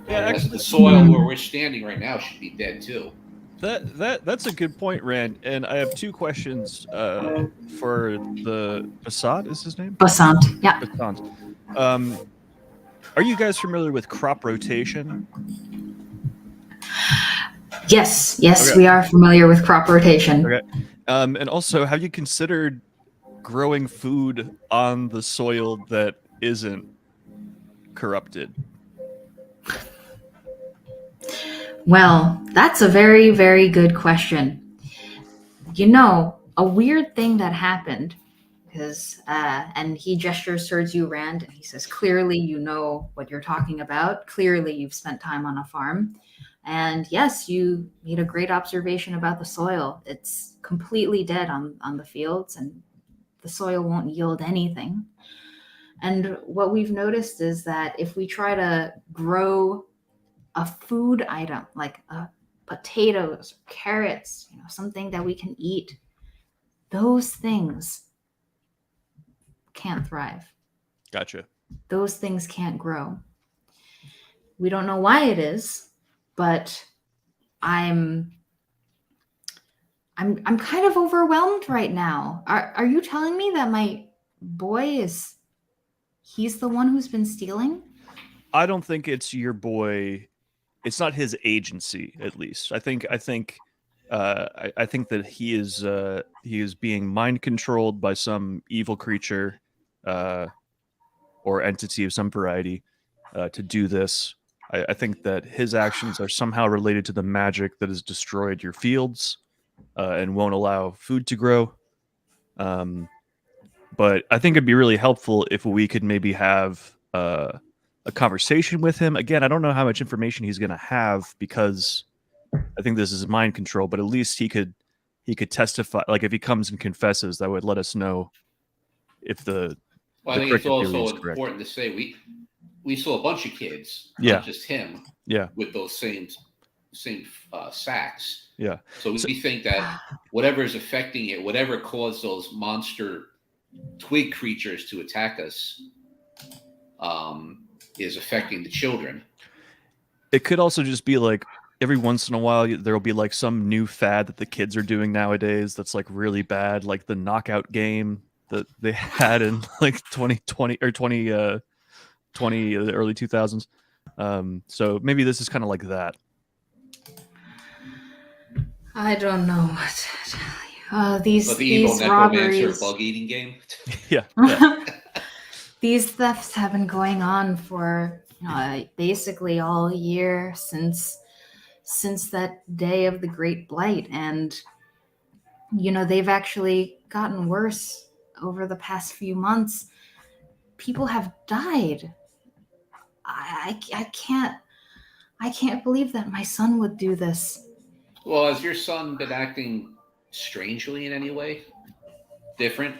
Yeah, actually, the soil where we're standing right now should be dead too. That's a good point, Rand. And I have two questions for the Basant. Is his name? Basant. Yeah. Basant. Are you guys familiar with crop rotation? Yes, okay. We are familiar with crop rotation. Okay. And also, have you considered growing food on the soil that isn't corrupted? Well, that's a very, very good question. You know, a weird thing that happened, because, and he gestures towards you, Rand, and he says, clearly you know what you're talking about. Clearly you've spent time on a farm. And yes, you made a great observation about the soil. It's completely dead on the fields, and the soil won't yield anything. And what we've noticed is that if we try to grow a food item like potatoes, or carrots, something that we can eat, those things can't thrive. Gotcha. Those things can't grow. We don't know why it is, but I'm kind of overwhelmed right now. Are you telling me that my boy he's the one who's been stealing? I don't think it's your boy. It's not his agency, at least. I think that he is being mind controlled by some evil creature or entity of some variety to do this. I think that his actions are somehow related to the magic that has destroyed your fields and won't allow food to grow. But I think it'd be really helpful if we could maybe have a conversation with him. Again, I don't know how much information he's going to have because I think this is mind control, but at least he could testify. Like if he comes and confesses, that would let us know if the. Well, I think it's also important to say we saw a bunch of kids, not just him. Yeah. With those same sacks. Yeah. So we think that whatever is affecting it, whatever caused those monster twig creatures to attack us, is affecting the children. It could also just be like every once in a while there'll be like some new fad that the kids are doing nowadays that's like really bad, like the knockout game that they had in like 2020 or 2020, the early 2000s. So maybe this is kind of like that. I don't know what to tell you. These robberies, bug eating game. Yeah. These thefts have been going on for basically all year since that day of the Great Blight, and they've actually gotten worse over the past few months. People have died. I can't believe that my son would do this. Well, has your son been acting strangely in any way? Different?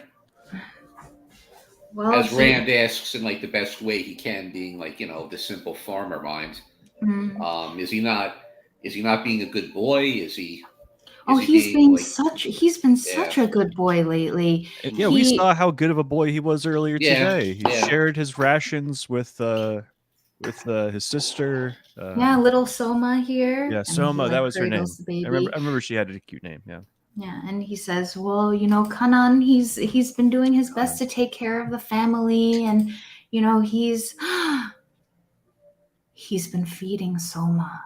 Well, As Rand asks in like the best way he can, being like, the simple farmer mind. Is he not being a good boy? He's been such a good boy lately. Yeah, we saw how good of a boy he was earlier today. He shared his rations with his sister. Little Soma here. Yeah, Soma, that was her name. I remember she had a cute name. Yeah. Yeah, and he says, well, Kanan, he's been doing his best to take care of the family, and he's been feeding Soma.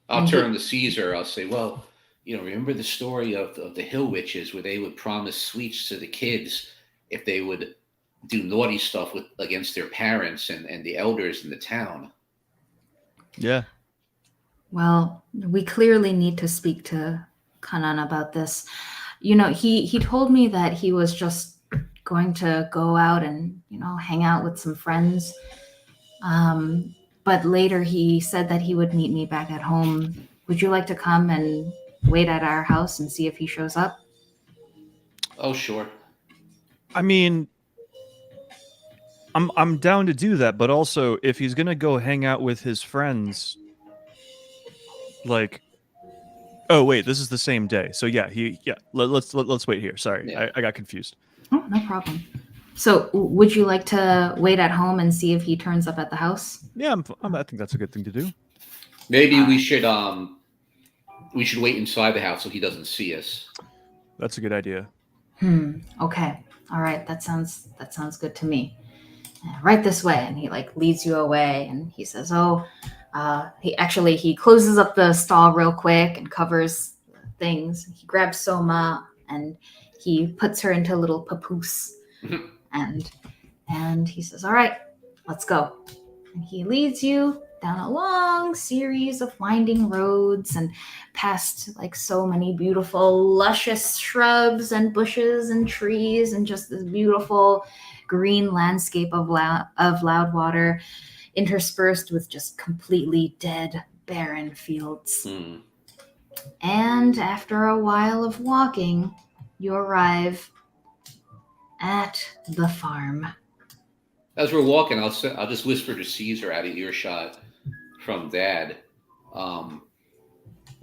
I'll turn to Caesar. I'll say, well, remember the story of the Hill Witches where they would promise sweets to the kids if they would do naughty stuff against their parents and the elders in the town. Yeah. Well, we clearly need to speak to Kanan about this. He told me that he was just going to go out and, hang out with some friends. But later he said that he would meet me back at home. Would you like to come and wait at our house and see if he shows up? Oh, sure. I mean, I'm down to do that, but also if he's gonna go hang out with his friends, like, oh wait, this is the same day. So yeah, let's wait here. Sorry, yeah. I got confused. Oh, no problem. So would you like to wait at home and see if he turns up at the house? Yeah, I think that's a good thing to do. Maybe we should wait inside the house so he doesn't see us. That's a good idea. Okay. All right. That sounds good to me. Right this way. And he leads you away, and he says, he closes up the stall real quick and covers things. He grabs Soma and he puts her into a little papoose. and he says, all right, let's go. And he leads you down a long series of winding roads and past so many beautiful, luscious shrubs and bushes and trees and just this beautiful green landscape of Loudwater, interspersed with just completely dead, barren fields. And after a while of walking, you arrive at the farm. As we're walking, I'll just whisper to Caesar out of earshot from Dad.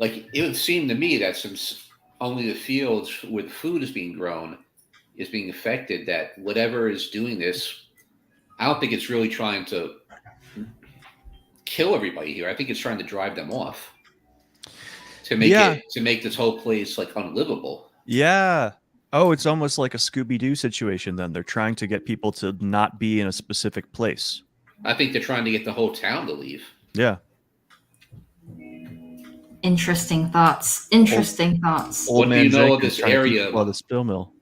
It would seem to me that since only the fields where the food is being grown is being affected, that whatever is doing this, I don't think it's really trying to kill everybody here. I think it's trying to drive them off to make this whole place unlivable. Yeah. Oh, it's almost like a Scooby-Doo situation then. They're trying to get people to not be in a specific place. I think they're trying to get the whole town to leave. Yeah. Interesting thoughts. What do you know of this area? The spill mill.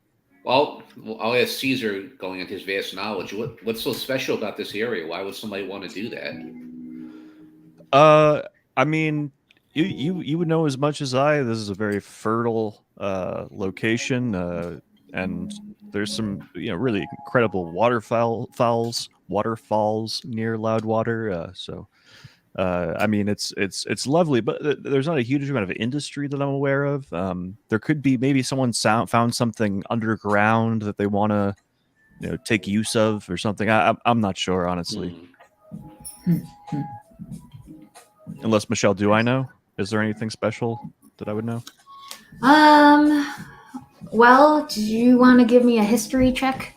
Well, I'll ask Caesar, going into his vast knowledge, what's so special about this area? Why would somebody want to do that? I mean, you would know as much as I. This is a very fertile location, and there's some really incredible waterfalls near Loudwater. I mean, it's lovely, but there's not a huge amount of industry that I'm aware of. There could be maybe someone found something underground that they want to take use of or something. I'm not sure, honestly. Unless, Michelle, do I know? Is there anything special that I would know? Well, do you want to give me a history check?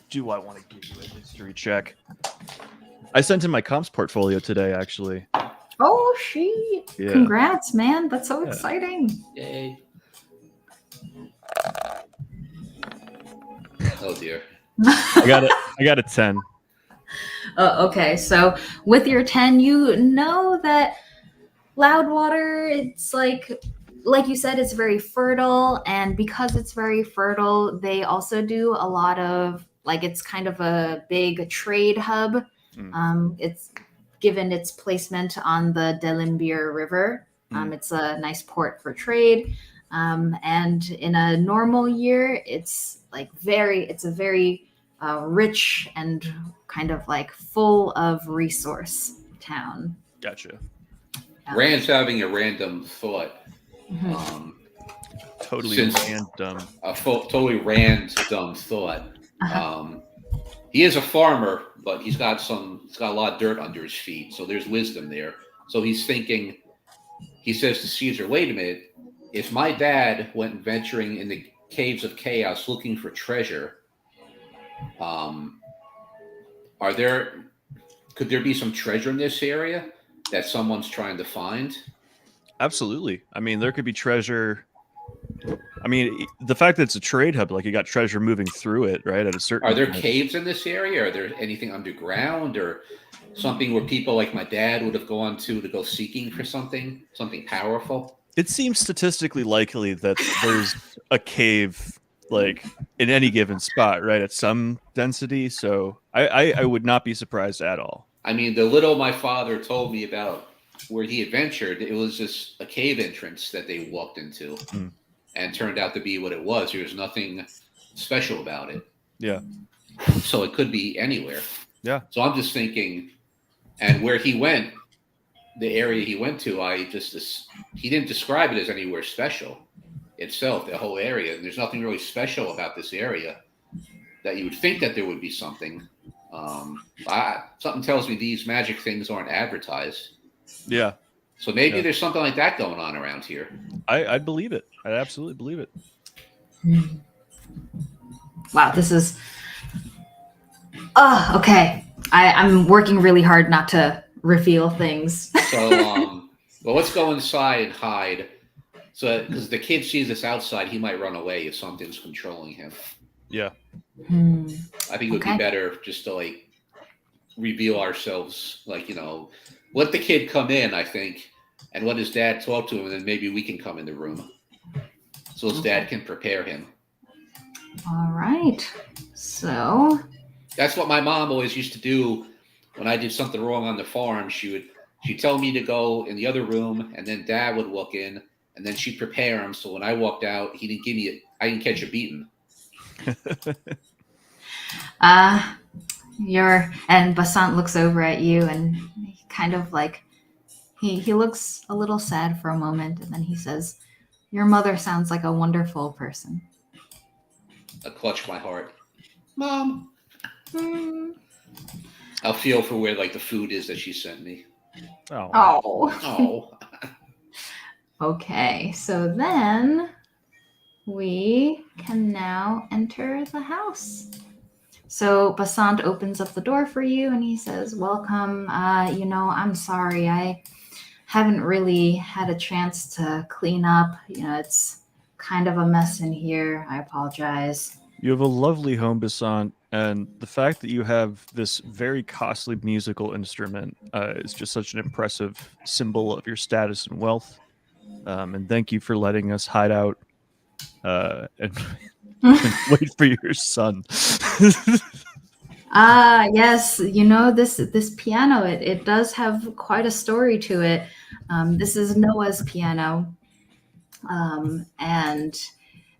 Do I want to give you a history check? I sent in my comps portfolio today, actually. Oh, she! Yeah. Congrats, man! That's so exciting. Yay! Oh dear. I got a 10. Okay, so with your 10, you know that Loudwater, it's like you said, it's very fertile, and because it's very fertile, they also do a lot of it's kind of a big trade hub. It's given its placement on the Delimbir River. It's a nice port for trade, and in a normal year, it's it's a very rich and kind of full of resource town. Gotcha. Rand's having a random thought. Totally random. Totally random thought. He is a farmer, but he's got a lot of dirt under his feet, so there's wisdom there. So he's thinking. He says to Caesar, "Wait a minute. If my dad went venturing in the caves of chaos looking for treasure, could there be some treasure in this area that someone's trying to find?" Absolutely. I mean, there could be treasure. I mean, the fact that it's a trade hub, you got treasure moving through it, right? At a certain. Are there caves in this area? Are there anything underground or something where people like my dad would have gone to go seeking for something powerful? It seems statistically likely that there's a cave in any given spot, right? At some density. So I would not be surprised at all. I mean, the little my father told me about where he adventured, it was just a cave entrance that they walked into and turned out to be what it was. There was nothing special about it. Yeah. So it could be anywhere. Yeah. So I'm just thinking, and where he went, the area he went to, he didn't describe it as anywhere special itself, the whole area. And there's nothing really special about this area that you would think that there would be something. Something tells me these magic things aren't advertised. Yeah. So maybe there's something like that going on around here. I'd believe it. I'd absolutely believe it. Wow, this is... Oh, okay. I'm working really hard not to reveal things. So, well, let's go inside and hide. So, because the kid sees us outside, he might run away if something's controlling him. Yeah. I think it would be better just to reveal ourselves, let the kid come in, I think, and let his dad talk to him, and then maybe we can come in the room so his dad can prepare him. All right. So that's what my mom always used to do when I did something wrong on the farm. She'd tell me to go in the other room, and then Dad would walk in, and then she'd prepare him. So when I walked out, I didn't catch a beating. And Basant looks over at you, and he kind of he looks a little sad for a moment, and then he says, "Your mother sounds like a wonderful person." I clutch my heart. Mom. I'll feel for where the food is that she sent me. Oh. Okay, so then we can now enter the house. So Basant opens up the door for you, and he says, "Welcome. I'm sorry. I haven't really had a chance to clean up. It's kind of a mess in here. I apologize." You have a lovely home, Basant, and the fact that you have this very costly musical instrument is just such an impressive symbol of your status and wealth. And thank you for letting us hide out and wait for your son. Yes, this piano, it does have quite a story to it. This is Noah's piano, and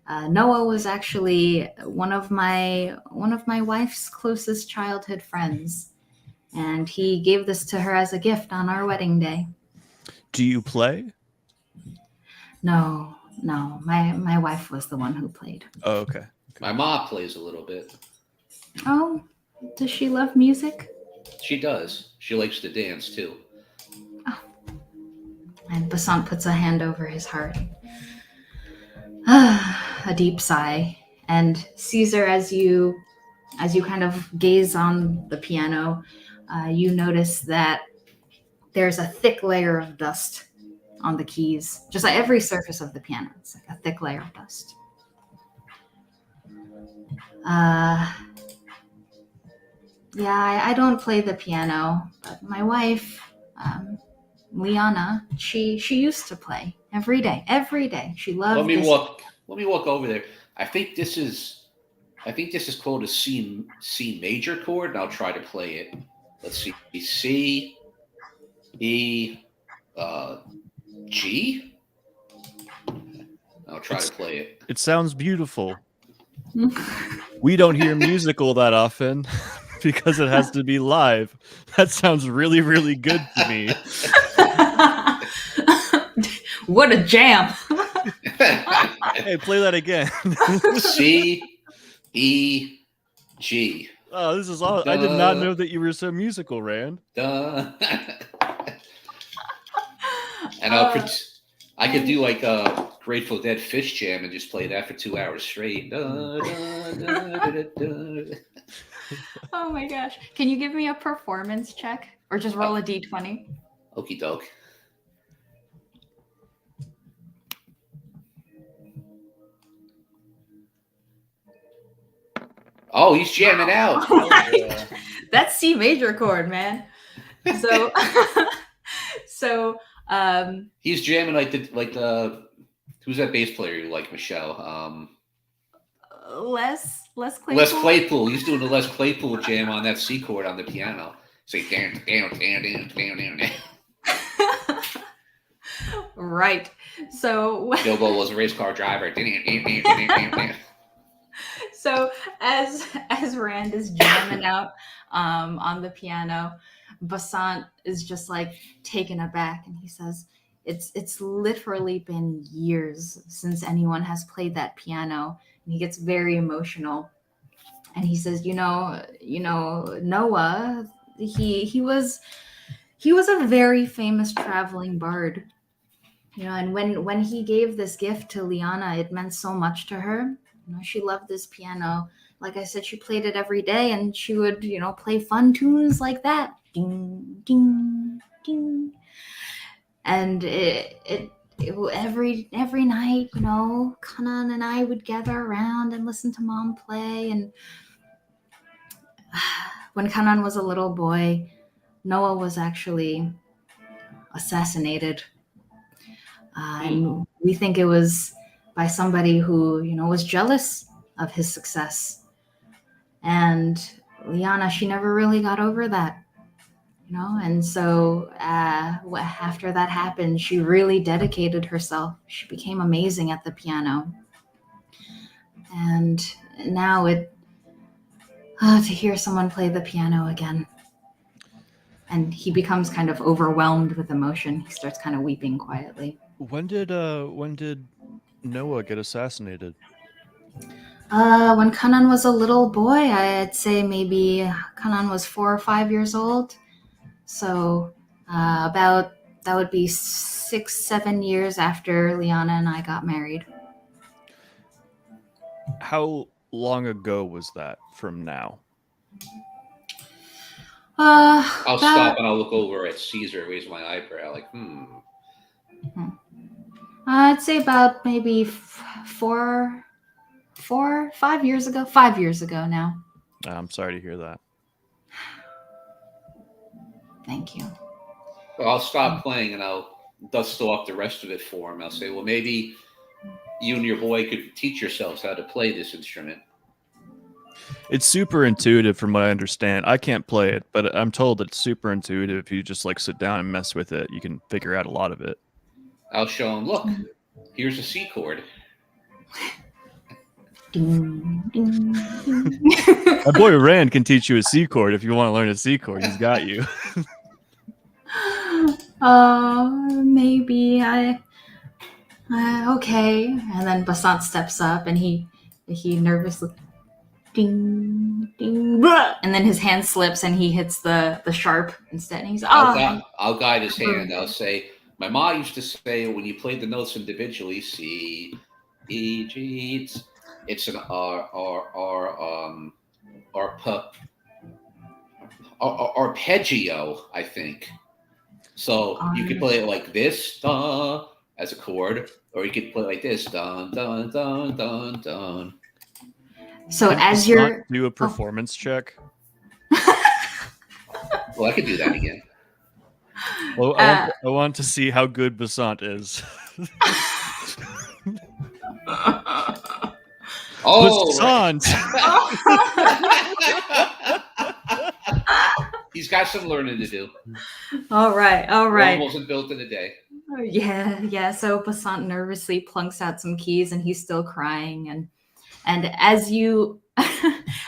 Noah was actually one of my wife's closest childhood friends, and he gave this to her as a gift on our wedding day. Do you play? No, my wife was the one who played. Oh, okay. My mom plays a little bit. Oh, does she love music? She does. She likes to dance too. Oh. And Basant puts a hand over his heart. A deep sigh. And Caesar, as you kind of gaze on the piano, you notice that there's a thick layer of dust on the keys, just like every surface of the piano. It's like a thick layer of dust. Yeah, I don't play the piano, but my wife, Liana, she used to play every day. She loved. Let me walk over there. I think this is called a C major chord, and I'll try to play it. Let's see, C, E, G. I'll try to play it. It sounds beautiful. We don't hear musical that often because it has to be live. That sounds really, really good to me. What a jam. Hey, play that again. C, E, G. Oh, this is all. I did not know that you were so musical, Rand. And I could do like a Grateful Dead Fish Jam and just play that for 2 hours straight. Oh my gosh. Can you give me a performance check or just roll a d20? Okie doke. Oh, he's jamming out. Right. That's C major chord, man. So, he's jamming like the who's that bass player you like, Michelle? Les Claypool. Les Claypool. He's doing the Les Claypool jam on that C chord on the piano. Say down. Right. So Bilbo was a race car driver. So as Rand is jamming out on the piano, Basant is just like taken aback, and he says, "It's literally been years since anyone has played that piano." And he gets very emotional, and he says, "You know, Noah, he was a very famous traveling bard." And when he gave this gift to Liana, it meant so much to her. She loved this piano. Like I said, she played it every day, and she would, play fun tunes like that. Ding, ding, ding. And it every night, Kanan and I would gather around and listen to Mom play. And when Kanan was a little boy, Noah was actually assassinated. And we think it was by somebody who, was jealous of his success. And Liana, she never really got over that, and so after that happened, she really dedicated herself. She became amazing at the piano. And now to hear someone play the piano again. And he becomes kind of overwhelmed with emotion. He starts kind of weeping quietly. When did Noah get assassinated? When Kanan was a little boy, I'd say maybe Kanan was 4 or 5 years old. So that would be 6-7 years after Liana and I got married. How long ago was that from now? I'll stop and I'll look over at Caesar, raise my eyebrow, like, I'd say about maybe 5 years ago. 5 years ago now. I'm sorry to hear that. Thank you. Well, I'll stop playing and I'll dust off the rest of it for him. I'll say, well, maybe you and your boy could teach yourselves how to play this instrument. It's super intuitive from what I understand. I can't play it, but I'm told it's super intuitive. If you just sit down and mess with it, you can figure out a lot of it. I'll show him, look, here's a C chord. Ding, ding, ding. My boy Rand can teach you a C chord if you want to learn a C chord. He's got you. Maybe okay. And then Basant steps up and he nervously ding ding, and then his hand slips and he hits the sharp instead. And he's I'll guide his hand. I'll say, my mom used to say when you played the notes individually, C, E, G, it's an R, P, arpeggio, I think. So you could play it like this as a chord, or you could play it like this dun dun dun dun dun. So Can as you you're do a performance check? Well, I could do that again. Well, I want to see how good Basant is. Oh, Basant! He's got some learning to do. All right. Rome wasn't built in a day. Yeah. So Basant nervously plunks out some keys, and he's still crying. And as you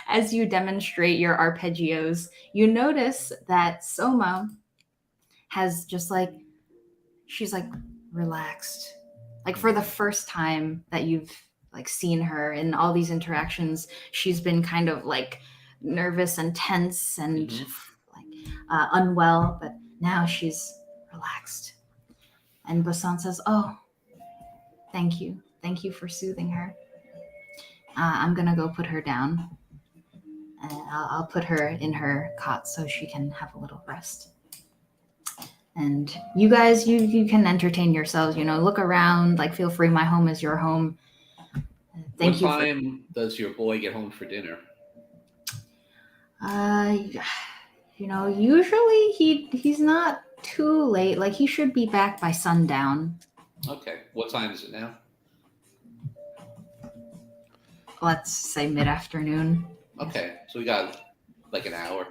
as you demonstrate your arpeggios, you notice that Soma has just like she's like relaxed, like for the first time that you've like seen her in all these interactions. She's been kind of like nervous and tense and like unwell, but now she's relaxed. And Basant says, "Oh, thank you for soothing her. I'm gonna go put her down, and I'll put her in her cot so she can have a little rest. And you guys, you can entertain yourselves, look around, like feel free. My home is your home. What time does your boy get home for dinner? Usually he's not too late. Like he should be back by sundown. Okay. What time is it now? Let's say mid-afternoon. Okay. So we got like an hour.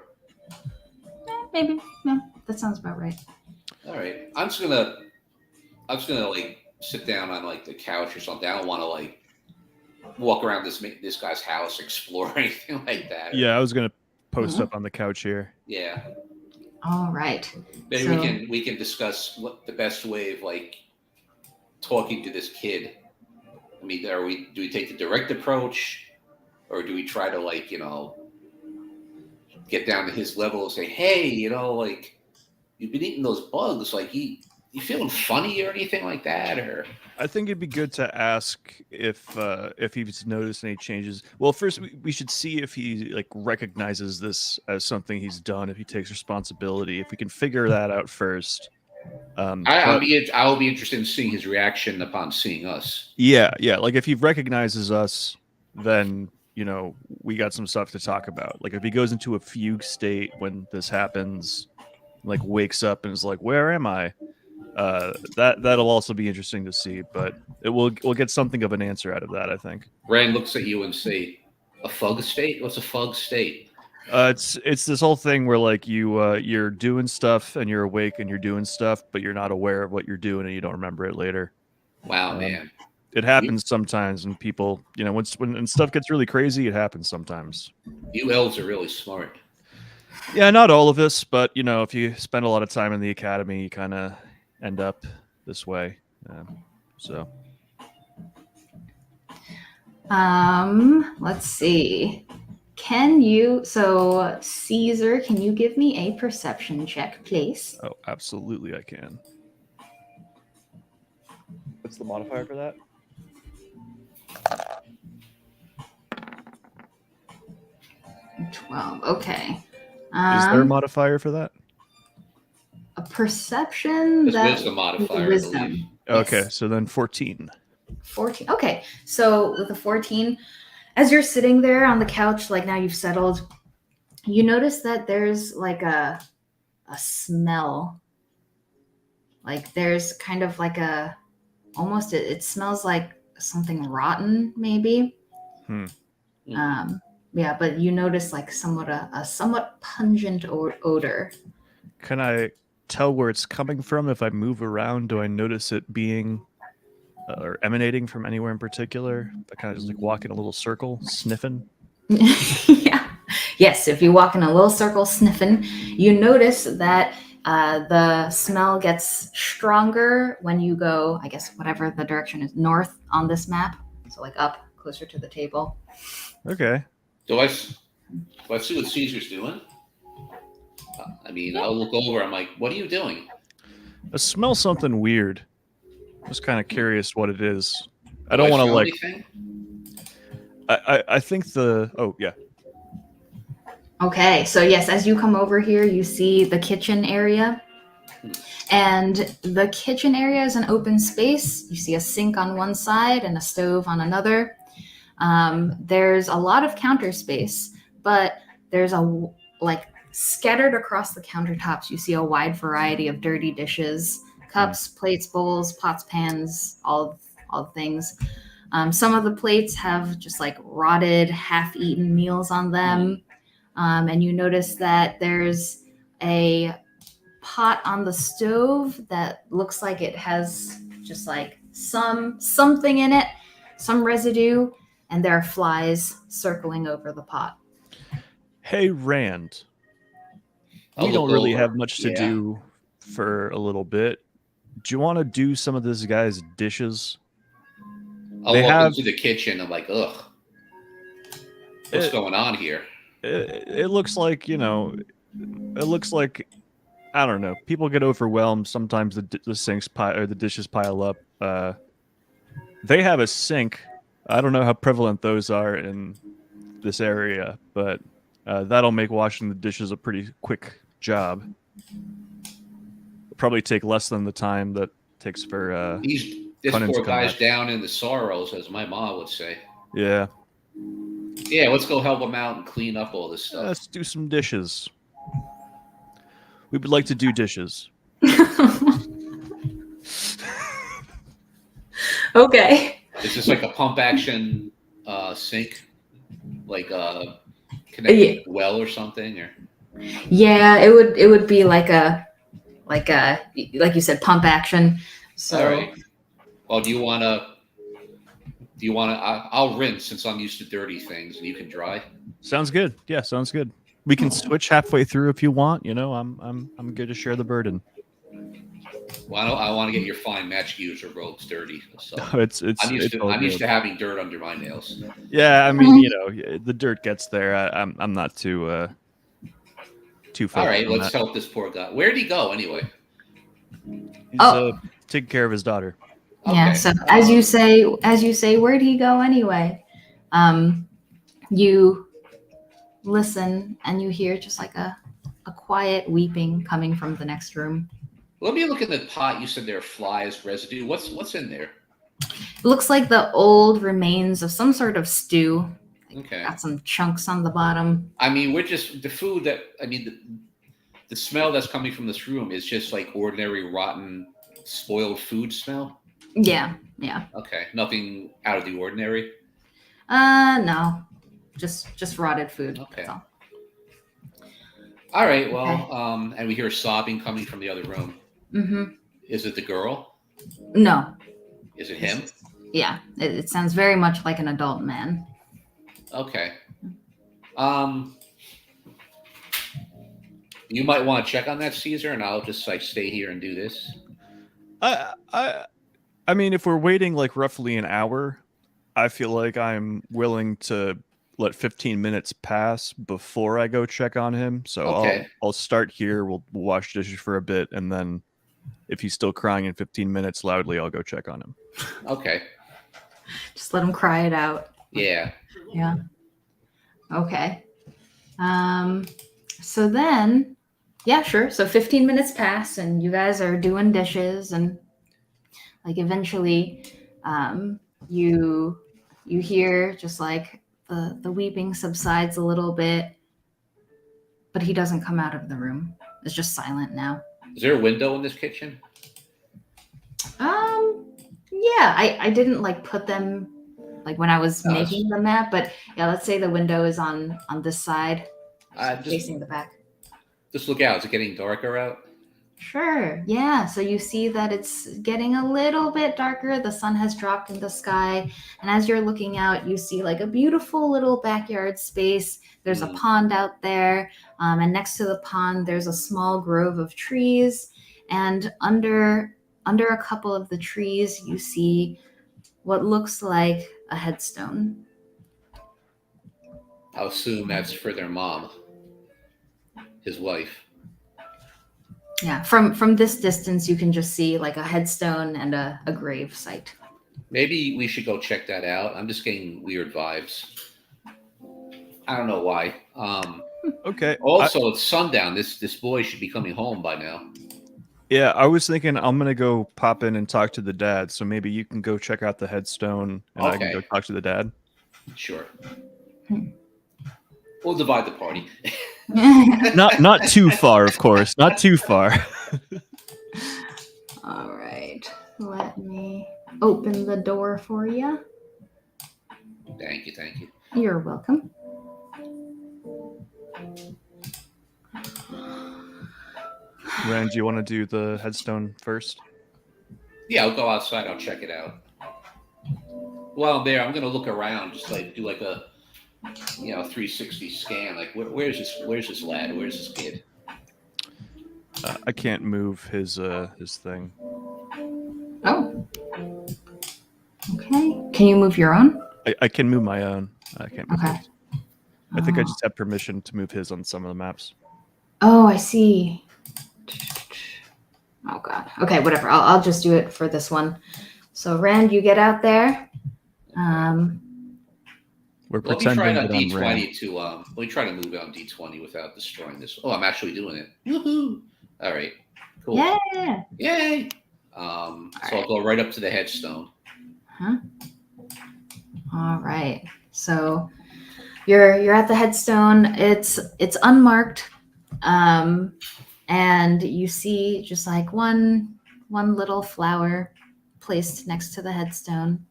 Maybe. No, that sounds about right. All right. I'm just gonna like sit down on like the couch or something. I don't want to like walk around this guy's house, explore anything like that. Yeah, I was gonna post up on the couch here. Yeah. All right. Maybe we can discuss what the best way of like talking to this kid. I mean, do we take the direct approach, or do we try to like get down to his level and say, hey, like you've been eating those bugs, like you feeling funny or anything like that? Or I think it'd be good to ask if he's noticed any changes. Well, first we should see if he like recognizes this as something he's done, if he takes responsibility. If we can figure that out first. I'll be interested in seeing his reaction upon seeing us. Yeah. Like if he recognizes us, then we got some stuff to talk about. Like if he goes into a fugue state when this happens, like wakes up and is like, "Where am I?" That'll also be interesting to see, but we'll get something of an answer out of that, I think. Rand looks at you and say, "A fug state? What's a fug state?" It's this whole thing where like you're doing stuff and you're awake and you're doing stuff, but you're not aware of what you're doing and you don't remember it later. Wow, man. It happens sometimes, and people, when stuff gets really crazy, it happens sometimes. You elves are really smart. Yeah, not all of us, but if you spend a lot of time in the academy, you kind of end up this way. So. Let's see. Caesar, can you give me a perception check, please? Oh, absolutely, I can. What's the modifier for that? 12. Okay. Is there a modifier for that? A perception. There's wisdom modifier. Wisdom. Okay, yes. So then 14. 14. Okay, so with a 14, as you're sitting there on the couch, like now you've settled, you notice that there's like a smell. Like there's kind of like almost it smells like something rotten, maybe. Yeah, but you notice like a somewhat pungent odor. Can I tell where it's coming from if I move around? Do I notice it being or emanating from anywhere in particular? I kind of just like walk in a little circle, sniffing. Yeah. Yes, if you walk in a little circle sniffing, you notice that the smell gets stronger when you go, I guess, whatever the direction is, north on this map. So like up, closer to the table. Okay. Do I see what Caesar's doing? I mean, I'll look over. I'm like, what are you doing? I smell something weird. Just kind of curious what it is. I don't want to like. Anything? I think oh yeah. Okay, so yes, as you come over here, you see the kitchen area. And the kitchen area is an open space. You see a sink on one side and a stove on another. There's a lot of counter space, but there's like scattered across the countertops, you see a wide variety of dirty dishes, cups, plates, bowls, pots, pans, all things. Some of the plates have just like rotted, half-eaten meals on them. And you notice that there's a pot on the stove that looks like it has just like something in it, some residue, and there are flies circling over the pot. Hey, Rand. We don't really have much to do for a little bit. Do you want to do some of this guy's dishes? I'll walk into the kitchen. I'm like, ugh. What's going on here? It looks like, it looks like, I don't know. People get overwhelmed. Sometimes the sinks or the dishes pile up. They have a sink. I don't know how prevalent those are in this area, but that'll make washing the dishes a pretty quick job. It'll probably take less than the time that takes for this poor guy's down in the sorrows, as my mom would say. Yeah. Yeah, let's go help him out and clean up all this stuff. Let's do some dishes. We would like to do dishes. Okay. Is this like a pump action sink? Like connected to a well or something? Or yeah, it would be like you said, pump action. So all right. Well, do you want to I'll rinse since I'm used to dirty things and you can dry. Sounds good. Yeah, sounds good. We can switch halfway through if you want. I'm good to share the burden. Well, I want to get your fine match user robes dirty. So I'm used to having dirt under my nails. Yeah, I mean, the dirt gets there. I'm not too focused. All right, let's help this poor guy. Where'd he go anyway? He's taking care of his daughter. Yeah. Okay. So as you say, where'd he go anyway? You listen and you hear just like a quiet weeping coming from the next room. Let me look at the pot. You said there are flies, residue. What's in there? It looks like the old remains of some sort of stew. Okay. Got some chunks on the bottom. I mean, we're just the food that the smell that's coming from this room is just like ordinary rotten, spoiled food smell. Yeah. Okay, nothing out of the ordinary. No, just rotted food. Okay. That's all. All right. Well, and we hear sobbing coming from the other room. Mm-hmm. Is it the girl? No. Is it him? Yeah. It sounds very much like an adult man. Okay. You might want to check on that, Caesar, and I'll just like stay here and do this. I mean, if we're waiting like roughly an hour, I feel like I'm willing to let 15 minutes pass before I go check on him. So okay. I'll start here. We'll wash dishes for a bit, and then if he's still crying in 15 minutes loudly, I'll go check on him. Okay. Just let him cry it out. Yeah. Yeah. Okay. So then, yeah, sure. So 15 minutes pass, and you guys are doing dishes, and like eventually, you hear just like the weeping subsides a little bit, but he doesn't come out of the room. It's just silent now. Is there a window in this kitchen? Yeah, I didn't like put them like when I was making the map, but yeah, let's say the window is on this side, facing the back. Just look out. Is it getting darker out? Sure. Yeah. So you see that it's getting a little bit darker. The sun has dropped in the sky. And as you're looking out, you see like a beautiful little backyard space. There's a pond out there. And next to the pond, there's a small grove of trees. And under a couple of the trees, you see what looks like a headstone. I'll assume that's for their mom, his wife. Yeah, from this distance, you can just see like a headstone and a grave site. Maybe we should go check that out. I'm just getting weird vibes. I don't know why. Okay. Also, it's sundown. This boy should be coming home by now. Yeah, I was thinking I'm gonna go pop in and talk to the dad. So maybe you can go check out the headstone, and I can Okay. go talk to the dad. Sure. We'll divide the party. Not too far, of course. Not too far. All right. Let me open the door for you. Thank you. Thank you. You're welcome. Rand, do you want to do the headstone first? Yeah, I'll go outside. I'll check it out. While I'm there, I'm gonna look around, just like do like a 360 scan. Like, where's this lad? Where's this kid? I can't move his thing. Oh. Okay. Can you move your own? I can move my own. I can't move Okay. his. I think I just have permission to move his on some of the maps. Oh, I see. Oh God. Okay, whatever. I'll just do it for this one. So Rand, you get out there. We're Let me pretending try it that on I'm D20 Rand. to let me try to move it on D20 without destroying this. Oh, I'm actually doing it. Woohoo! All right. Cool. Yeah. Yay! So I'll go right up to the headstone. All right. So you're at the headstone. It's unmarked, and you see just like one little flower placed next to the headstone.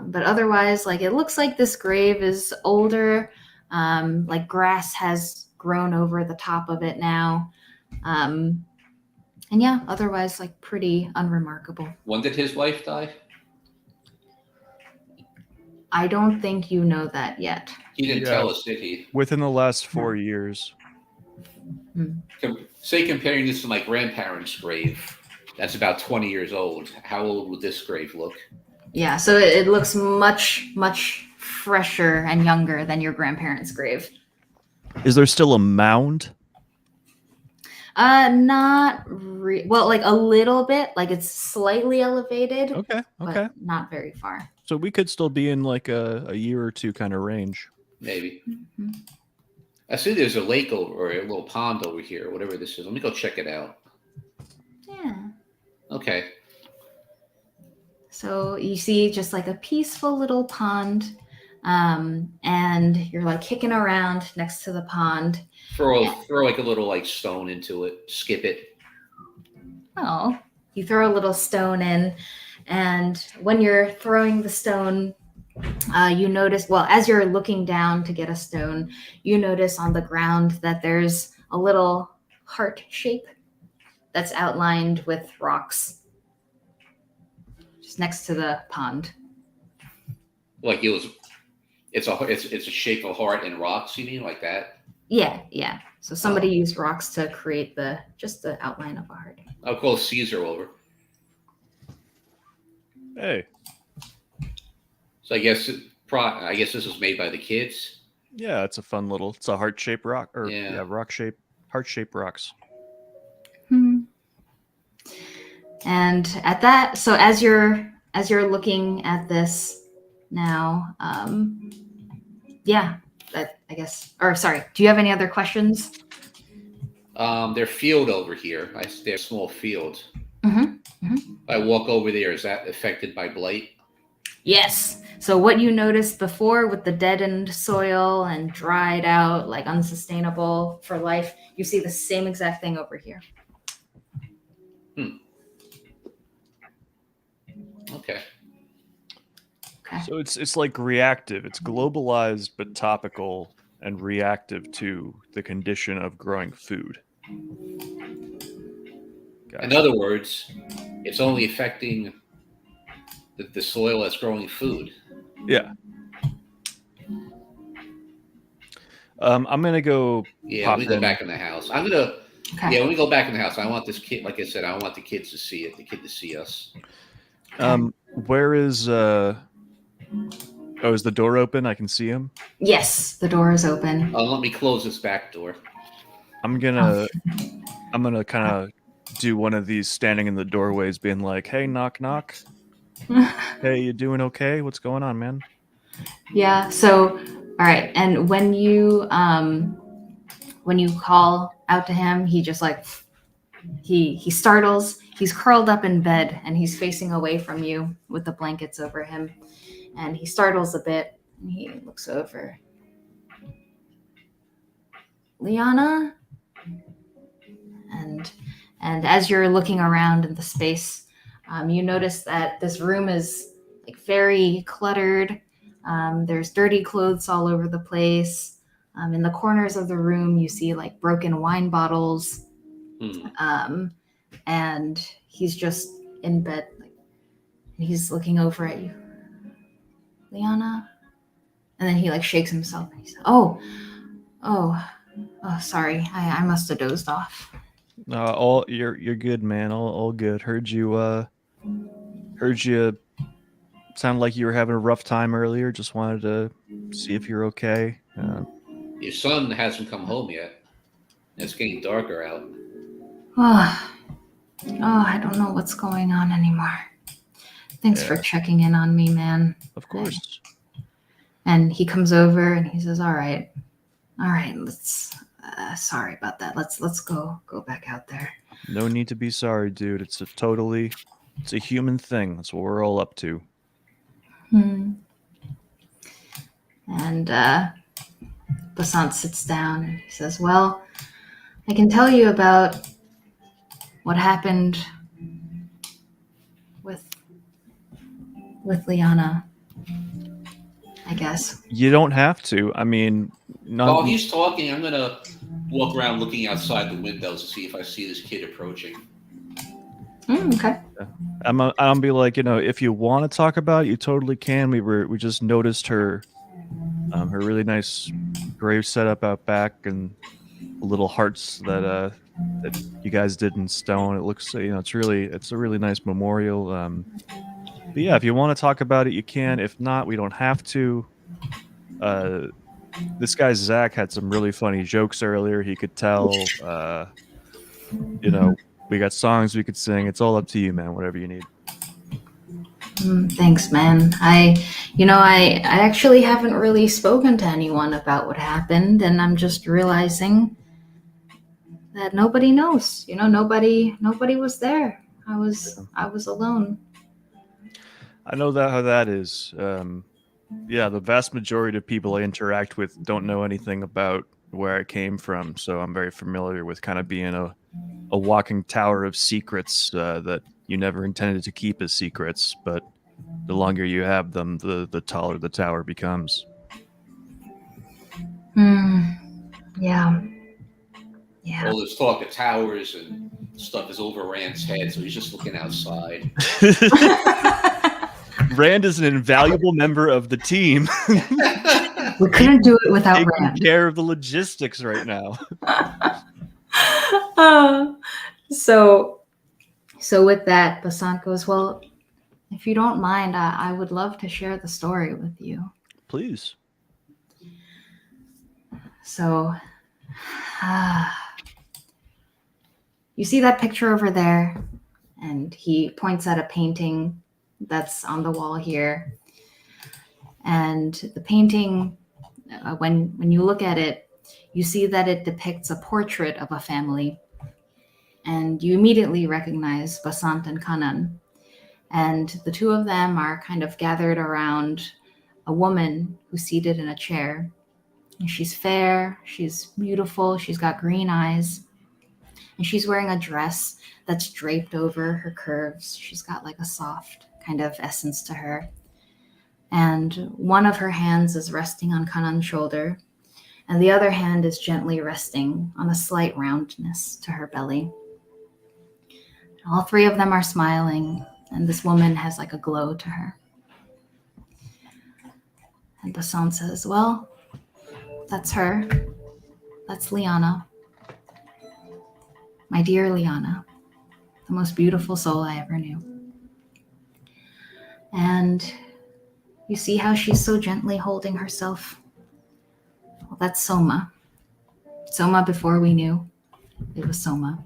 But otherwise, like, it looks like this grave is older. Like grass has grown over the top of it now. And yeah, otherwise, like, pretty unremarkable. When did his wife die? I don't think you know that yet. He didn't tell us, did he? Within the last 4 years. Say comparing this to my grandparents' grave, that's about 20 years old. How old would this grave look? Yeah, so it looks much, much fresher and younger than your grandparents' grave. Is there still a mound? Well, like a little bit, like it's slightly elevated. Okay. But not very far. So we could still be in like a year or two kind of range. Maybe. Mm-hmm. I see there's a lake or a little pond over here, whatever this is. Let me go check it out. Yeah. Okay. So you see just like a peaceful little pond, and you're like kicking around next to the pond. Throw like a little like stone into it. Skip it. Oh, you throw a little stone in, and when you're throwing the stone, you notice, well, as you're looking down to get a stone, you notice on the ground that there's a little heart shape that's outlined with rocks. Next to the pond. Like it's a shape of heart and rocks, you mean, like that? Yeah. So somebody used rocks to create the outline of a heart. I'll call Caesar over. Hey. So I guess this was made by the kids. Yeah, it's a heart-shaped rock, or heart-shaped rocks. And at that, so as you're looking at this now, I guess. Or sorry, do you have any other questions? Their field over here. Their small field. Mm-hmm. If I walk over there, is that affected by blight? Yes. So what you noticed before with the deadened soil and dried out, like unsustainable for life, you see the same exact thing over here. Okay. So it's like reactive. It's globalized but topical and reactive to the condition of growing food. In other words, it's only affecting the soil that's growing food. Yeah. I'm gonna go. Yeah, let me go back in the house. I'm gonna. Okay. Yeah, let me go back in the house. I want this kid. Like I said, I want the kids to see it. The kid to see us. Where is? Is the door open? I can see him. Yes, the door is open. Let me close this back door. I'm gonna kind of do one of these standing in the doorways, being like, "Hey, knock, knock. Hey, you doing okay? What's going on, man?" Yeah. So, all right. And when you when you call out to him, he just like he startles. He's curled up in bed and he's facing away from you with the blankets over him, and he startles a bit. And he looks over. Liana? And as you're looking around in the space, you notice that this room is like very cluttered. There's dirty clothes all over the place. In the corners of the room, you see like broken wine bottles. And he's just in bed. And he's looking over at you. Liana? And then he like shakes himself. And he says, oh, sorry. I must have dozed off. You're good, man. All good. Heard you sounded like you were having a rough time earlier. Just wanted to see if you're okay. Your son hasn't come home yet. It's getting darker out. Oh, I don't know what's going on anymore. Thanks for checking in on me, man. Of course. And he comes over and he says, all right, let's sorry about that. Let's go back out there. No need to be sorry, dude. It's a human thing. That's what we're all up to. And Basant sits down and he says, well, I can tell you about what happened with Liana, I guess. You don't have to. I mean, while he's talking, I'm gonna walk around looking outside the windows to see if I see this kid approaching. Okay. I'm be like, if you want to talk about it, you totally can. We just noticed her really nice grave setup out back and little hearts that you guys did in stone. It looks, it's a really nice memorial. But yeah, if you want to talk about it, you can. If not, we don't have to. This guy Zach had some really funny jokes earlier. He could tell. We got songs we could sing. It's all up to you, man. Whatever you need. Thanks, man. I actually haven't really spoken to anyone about what happened, and I'm just realizing that nobody knows. Nobody was there. I was alone. I know how that is. Yeah, the vast majority of people I interact with don't know anything about where it came from, so I'm very familiar with kind of being a walking tower of secrets that you never intended to keep as secrets, but the longer you have them, the taller the tower becomes. Yeah. All this talk of towers and stuff is over Rand's head, so he's just looking outside. Rand is an invaluable member of the team. We couldn't do it without Rand. Taking care of the logistics right now. So with that, Basant goes, well, if you don't mind, I would love to share the story with you. Please. So, you see that picture over there? And he points at a painting that's on the wall here. And the painting, when you look at it, you see that it depicts a portrait of a family. And you immediately recognize Basant and Kanan. And the two of them are kind of gathered around a woman who's seated in a chair. And she's fair, she's beautiful, she's got green eyes. And she's wearing a dress that's draped over her curves. She's got like a soft kind of essence to her. And one of her hands is resting on Kanan's shoulder, and the other hand is gently resting on a slight roundness to her belly. All three of them are smiling, and this woman has like a glow to her. And Basant says, well, that's her. That's Liana. My dear Liana, the most beautiful soul I ever knew. And you see how she's so gently holding herself? Well, that's Soma. Soma before we knew it was Soma.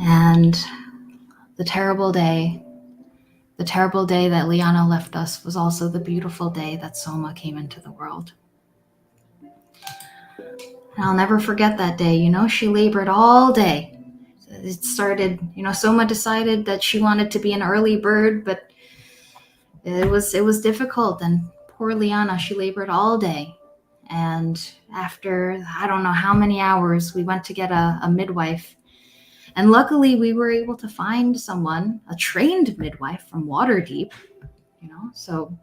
And the terrible day that Liana left us was also the beautiful day that Soma came into the world. And I'll never forget that day. She labored all day. It started, Soma decided that she wanted to be an early bird, but it was difficult. And poor Liana, she labored all day. And after, I don't know how many hours, we went to get a midwife. And luckily, we were able to find someone, a trained midwife from Waterdeep, So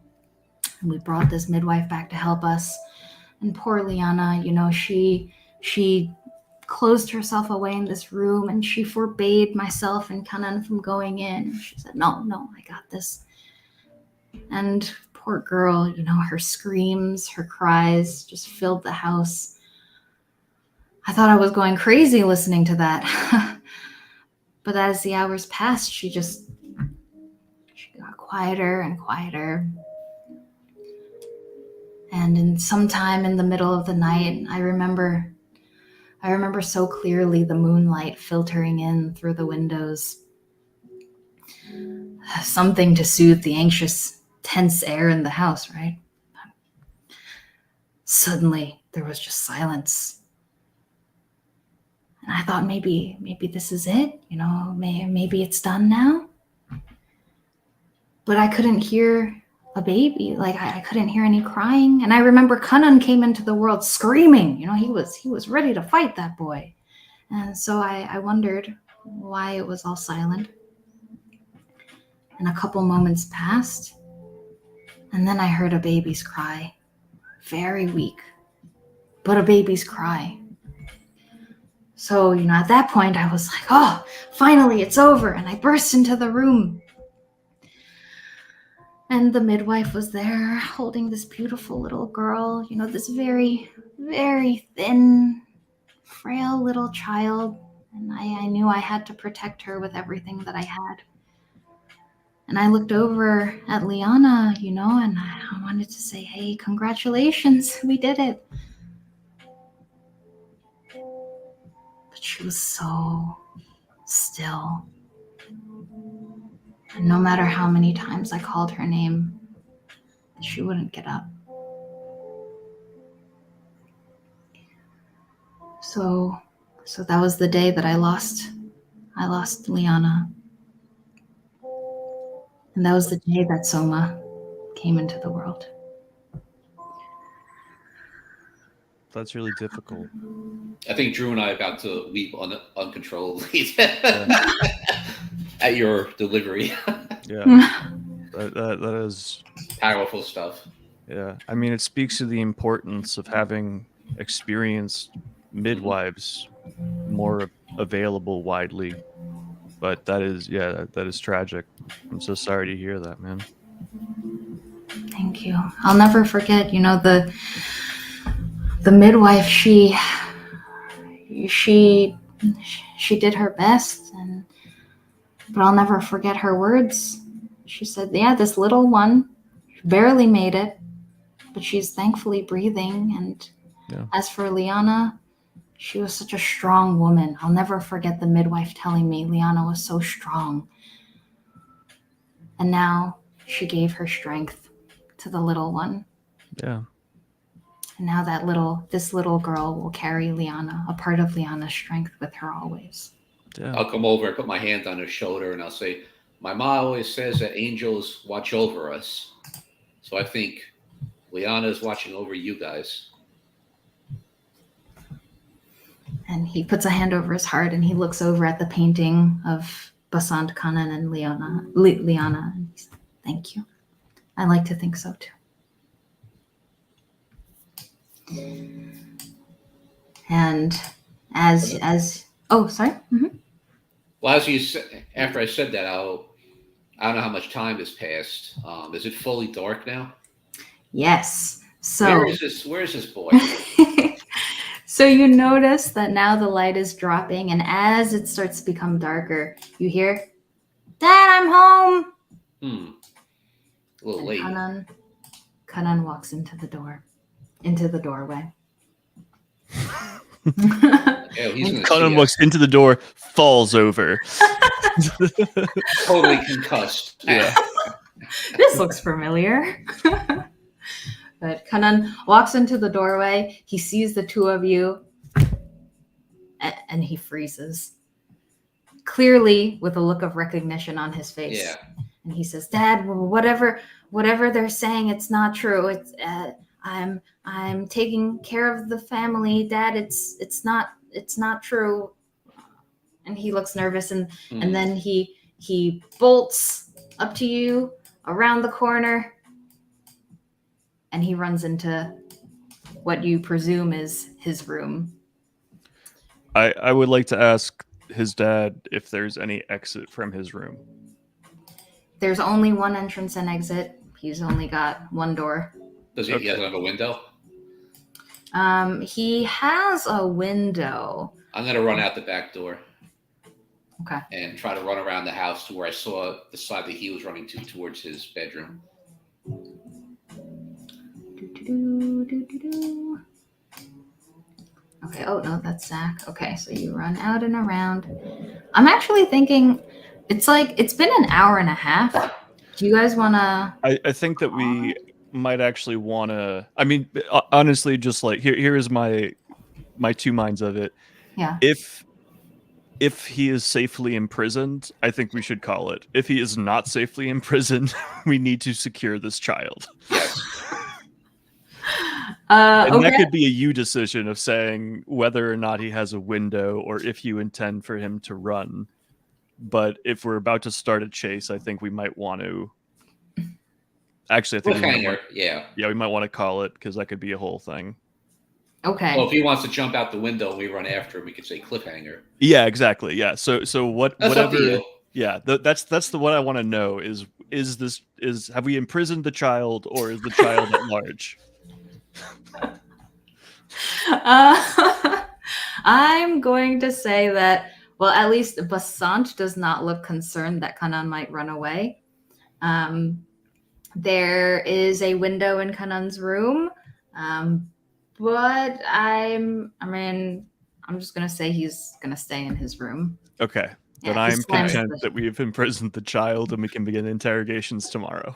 we brought this midwife back to help us. And poor Liana, she closed herself away in this room, and she forbade myself and Kanan from going in. She said, no, I got this. And poor girl, her screams, her cries just filled the house. I thought I was going crazy listening to that. But as the hours passed, she got quieter and quieter. And sometime in the middle of the night, I remember so clearly the moonlight filtering in through the windows. Something to soothe the anxious, tense air in the house, right? Suddenly, there was just silence. And I thought maybe this is it, maybe it's done now. But I couldn't hear a baby, I couldn't hear any crying. And I remember Kanan came into the world screaming, he was ready to fight that boy. And so I wondered why it was all silent. And a couple moments passed, and then I heard a baby's cry, very weak, but a baby's cry. So, at that point I was like, oh, finally it's over. And I burst into the room. And the midwife was there holding this beautiful little girl, this very, very thin, frail little child. And I knew I had to protect her with everything that I had. And I looked over at Liana, and I wanted to say, hey, congratulations, we did it. But she was so still. And no matter how many times I called her name, she wouldn't get up. So that was the day that I lost Liana. And that was the day that Soma came into the world. That's really difficult. I think Drew and I are about to weep uncontrollably at your delivery. Yeah, that is powerful stuff. Yeah, I mean, it speaks to the importance of having experienced midwives more available widely. But that is tragic. I'm so sorry to hear that, man. Thank you. I'll never forget, the midwife, she did her best, but I'll never forget her words. She said, yeah, this little one barely made it, but she's thankfully breathing. And as for Liana, she was such a strong woman. I'll never forget the midwife telling me Liana was so strong. And now she gave her strength to the little one. Yeah. And now this little girl will carry Liana, a part of Liana's strength with her always. Yeah. I'll come over and put my hand on her shoulder and I'll say, my mom always says that angels watch over us. So I think Liana is watching over you guys. And he puts a hand over his heart and he looks over at the painting of Basant Kanan and Liana. And he said, thank you. I like to think so too. And sorry. Mm-hmm. Well, as you said, after I said that, I don't know how much time has passed. Is it fully dark now? Yes. So where is this boy? So you notice that now the light is dropping, and as it starts to become darker, you hear, Dad, I'm home. A little late. Kanan walks into the doorway. Kanan walks into the door, falls over. Totally concussed. Yeah. This looks familiar. But Kanan walks into the doorway. He sees the two of you, and he freezes, clearly with a look of recognition on his face. Yeah. And he says, "Dad, whatever they're saying, it's not true. It's I'm taking care of the family, Dad. It's not true." And he looks nervous, and then he bolts up to you around the corner, and he runs into what you presume is his room. I would like to ask his dad if there's any exit from his room. There's only one entrance and exit. He's only got one door. Does he doesn't have a window? He has a window. I'm going to run out the back door. Okay. And try to run around the house to where I saw the side that he was running towards his bedroom. Okay, oh no, that's Zach. Okay, so you run out and around. I'm actually thinking it's been an hour and a half. Do you guys want to... I think that we might actually want to... I mean, honestly, just like, here is my 2 minds of it. Yeah. If he is safely imprisoned, I think we should call it. If he is not safely imprisoned, we need to secure this child. Yes. And that could be a you decision of saying whether or not he has a window or if you intend for him to run. But if we're about to start a chase, I think we might want to... Actually, I think we might want to call it, because that could be a whole thing. Okay. Well, if he wants to jump out the window and we run after him, we could say cliffhanger. Yeah, exactly. Yeah. So whatever. Yeah, that's the what I want to know is have we imprisoned the child, or is the child at large? I'm going to say that, well, at least Basant does not look concerned that Kanan might run away. There is a window in Kanan's room. But I'm just going to say he's going to stay in his room. Okay. Yeah, then I'm content that we have imprisoned the child and we can begin interrogations tomorrow.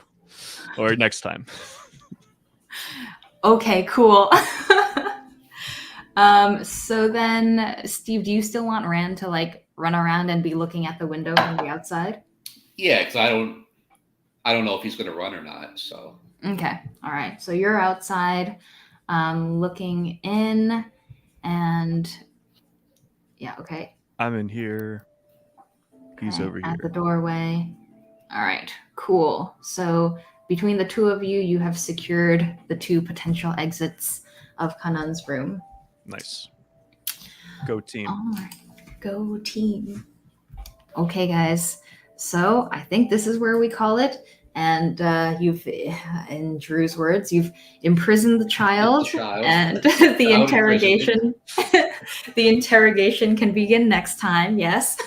Or next time. Okay, cool. So then, Steve, do you still want Rand to run around and be looking at the window from the outside? Yeah, because I don't know if he's going to run or not. So. Okay. All right. So you're outside. Looking in, and yeah, okay. I'm in here. He's over here. At the doorway. All right, cool. So between the two of you, you have secured the 2 potential exits of Kanan's room. Nice. Go team. All right, go team. Okay, guys. So I think this is where we call it. And you've, in Dru's words, you've imprisoned the child, and the interrogation, the interrogation can begin next time. Yes.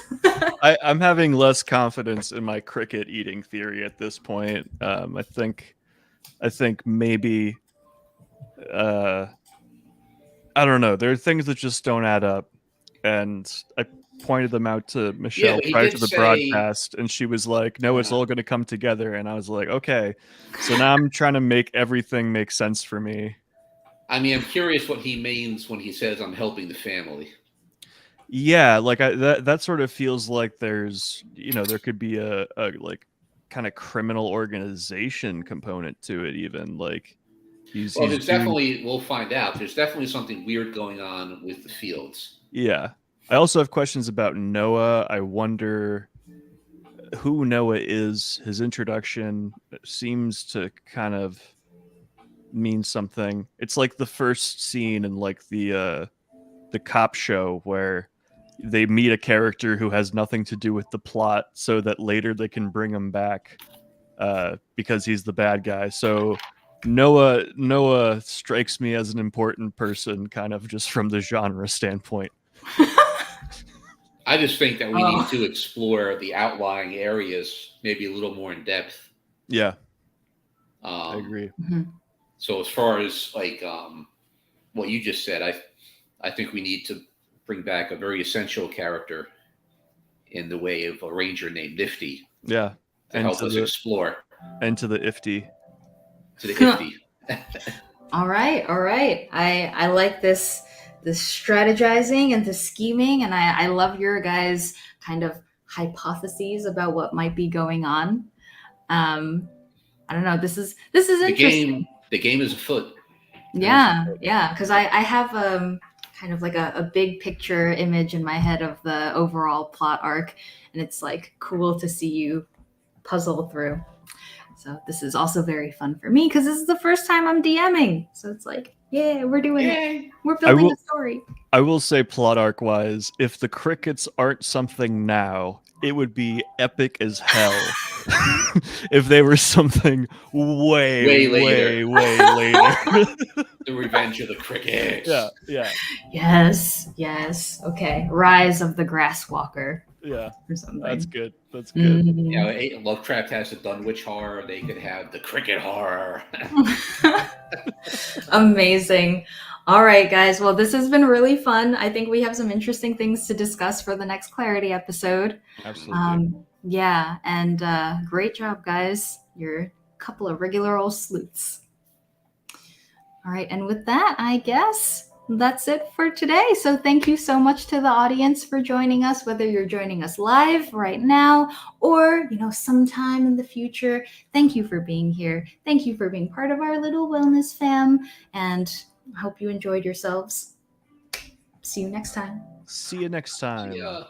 I'm having less confidence in my cricket eating theory at this point. I think maybe, I don't know. There are things that just don't add up, and I pointed them out to Michelle prior to the broadcast, and she was like, "No, it's all going to come together." And I was like, "Okay." So now I'm trying to make everything make sense for me. I mean, I'm curious what he means when he says I'm helping the family. Yeah, like that sort of feels like there's, there could be a like kind of criminal organization component to it, even like there's definitely, we'll find out. There's definitely something weird going on with the Fields. Yeah. I also have questions about Noah. I wonder who Noah is. His introduction seems to kind of mean something. It's like the first scene in like the cop show where they meet a character who has nothing to do with the plot so that later they can bring him back because he's the bad guy. So Noah strikes me as an important person kind of just from the genre standpoint. I just think that we need to explore the outlying areas maybe a little more in depth. Yeah, I agree. Mm-hmm. So as far as like what you just said, I think we need to bring back a very essential character in the way of a ranger named Nifty. Yeah, to help us explore. And to the Ifty. To the Ifty. All right. I like this strategizing and the scheming, and I love your guys' kind of hypotheses about what might be going on. I don't know. This is interesting. The game is afoot. Yeah, because I have kind of like a big picture image in my head of the overall plot arc, and it's like cool to see you puzzle through. So this is also very fun for me because this is the first time I'm DMing. So it's like, yeah, we're doing it. We're building a story. I will say, plot arc wise, if the crickets aren't something now, it would be epic as hell. If they were something way later. The Revenge of the Crickets. Yeah. Yes. Okay. Rise of the Grasswalker. Yeah. Or something. That's good. Mm-hmm. Lovecraft has the Dunwich horror. They could have the cricket horror. Amazing. All right, guys. Well, this has been really fun. I think we have some interesting things to discuss for the next Clarity episode. Absolutely. Yeah, and great job, guys. You're a couple of regular old sleuths. All right, and with that, I guess that's it for today. So thank you so much to the audience for joining us, whether you're joining us live right now or, sometime in the future. Thank you for being here. Thank you for being part of our little wellness fam, and I hope you enjoyed yourselves. See you next time. See you next time. Yeah.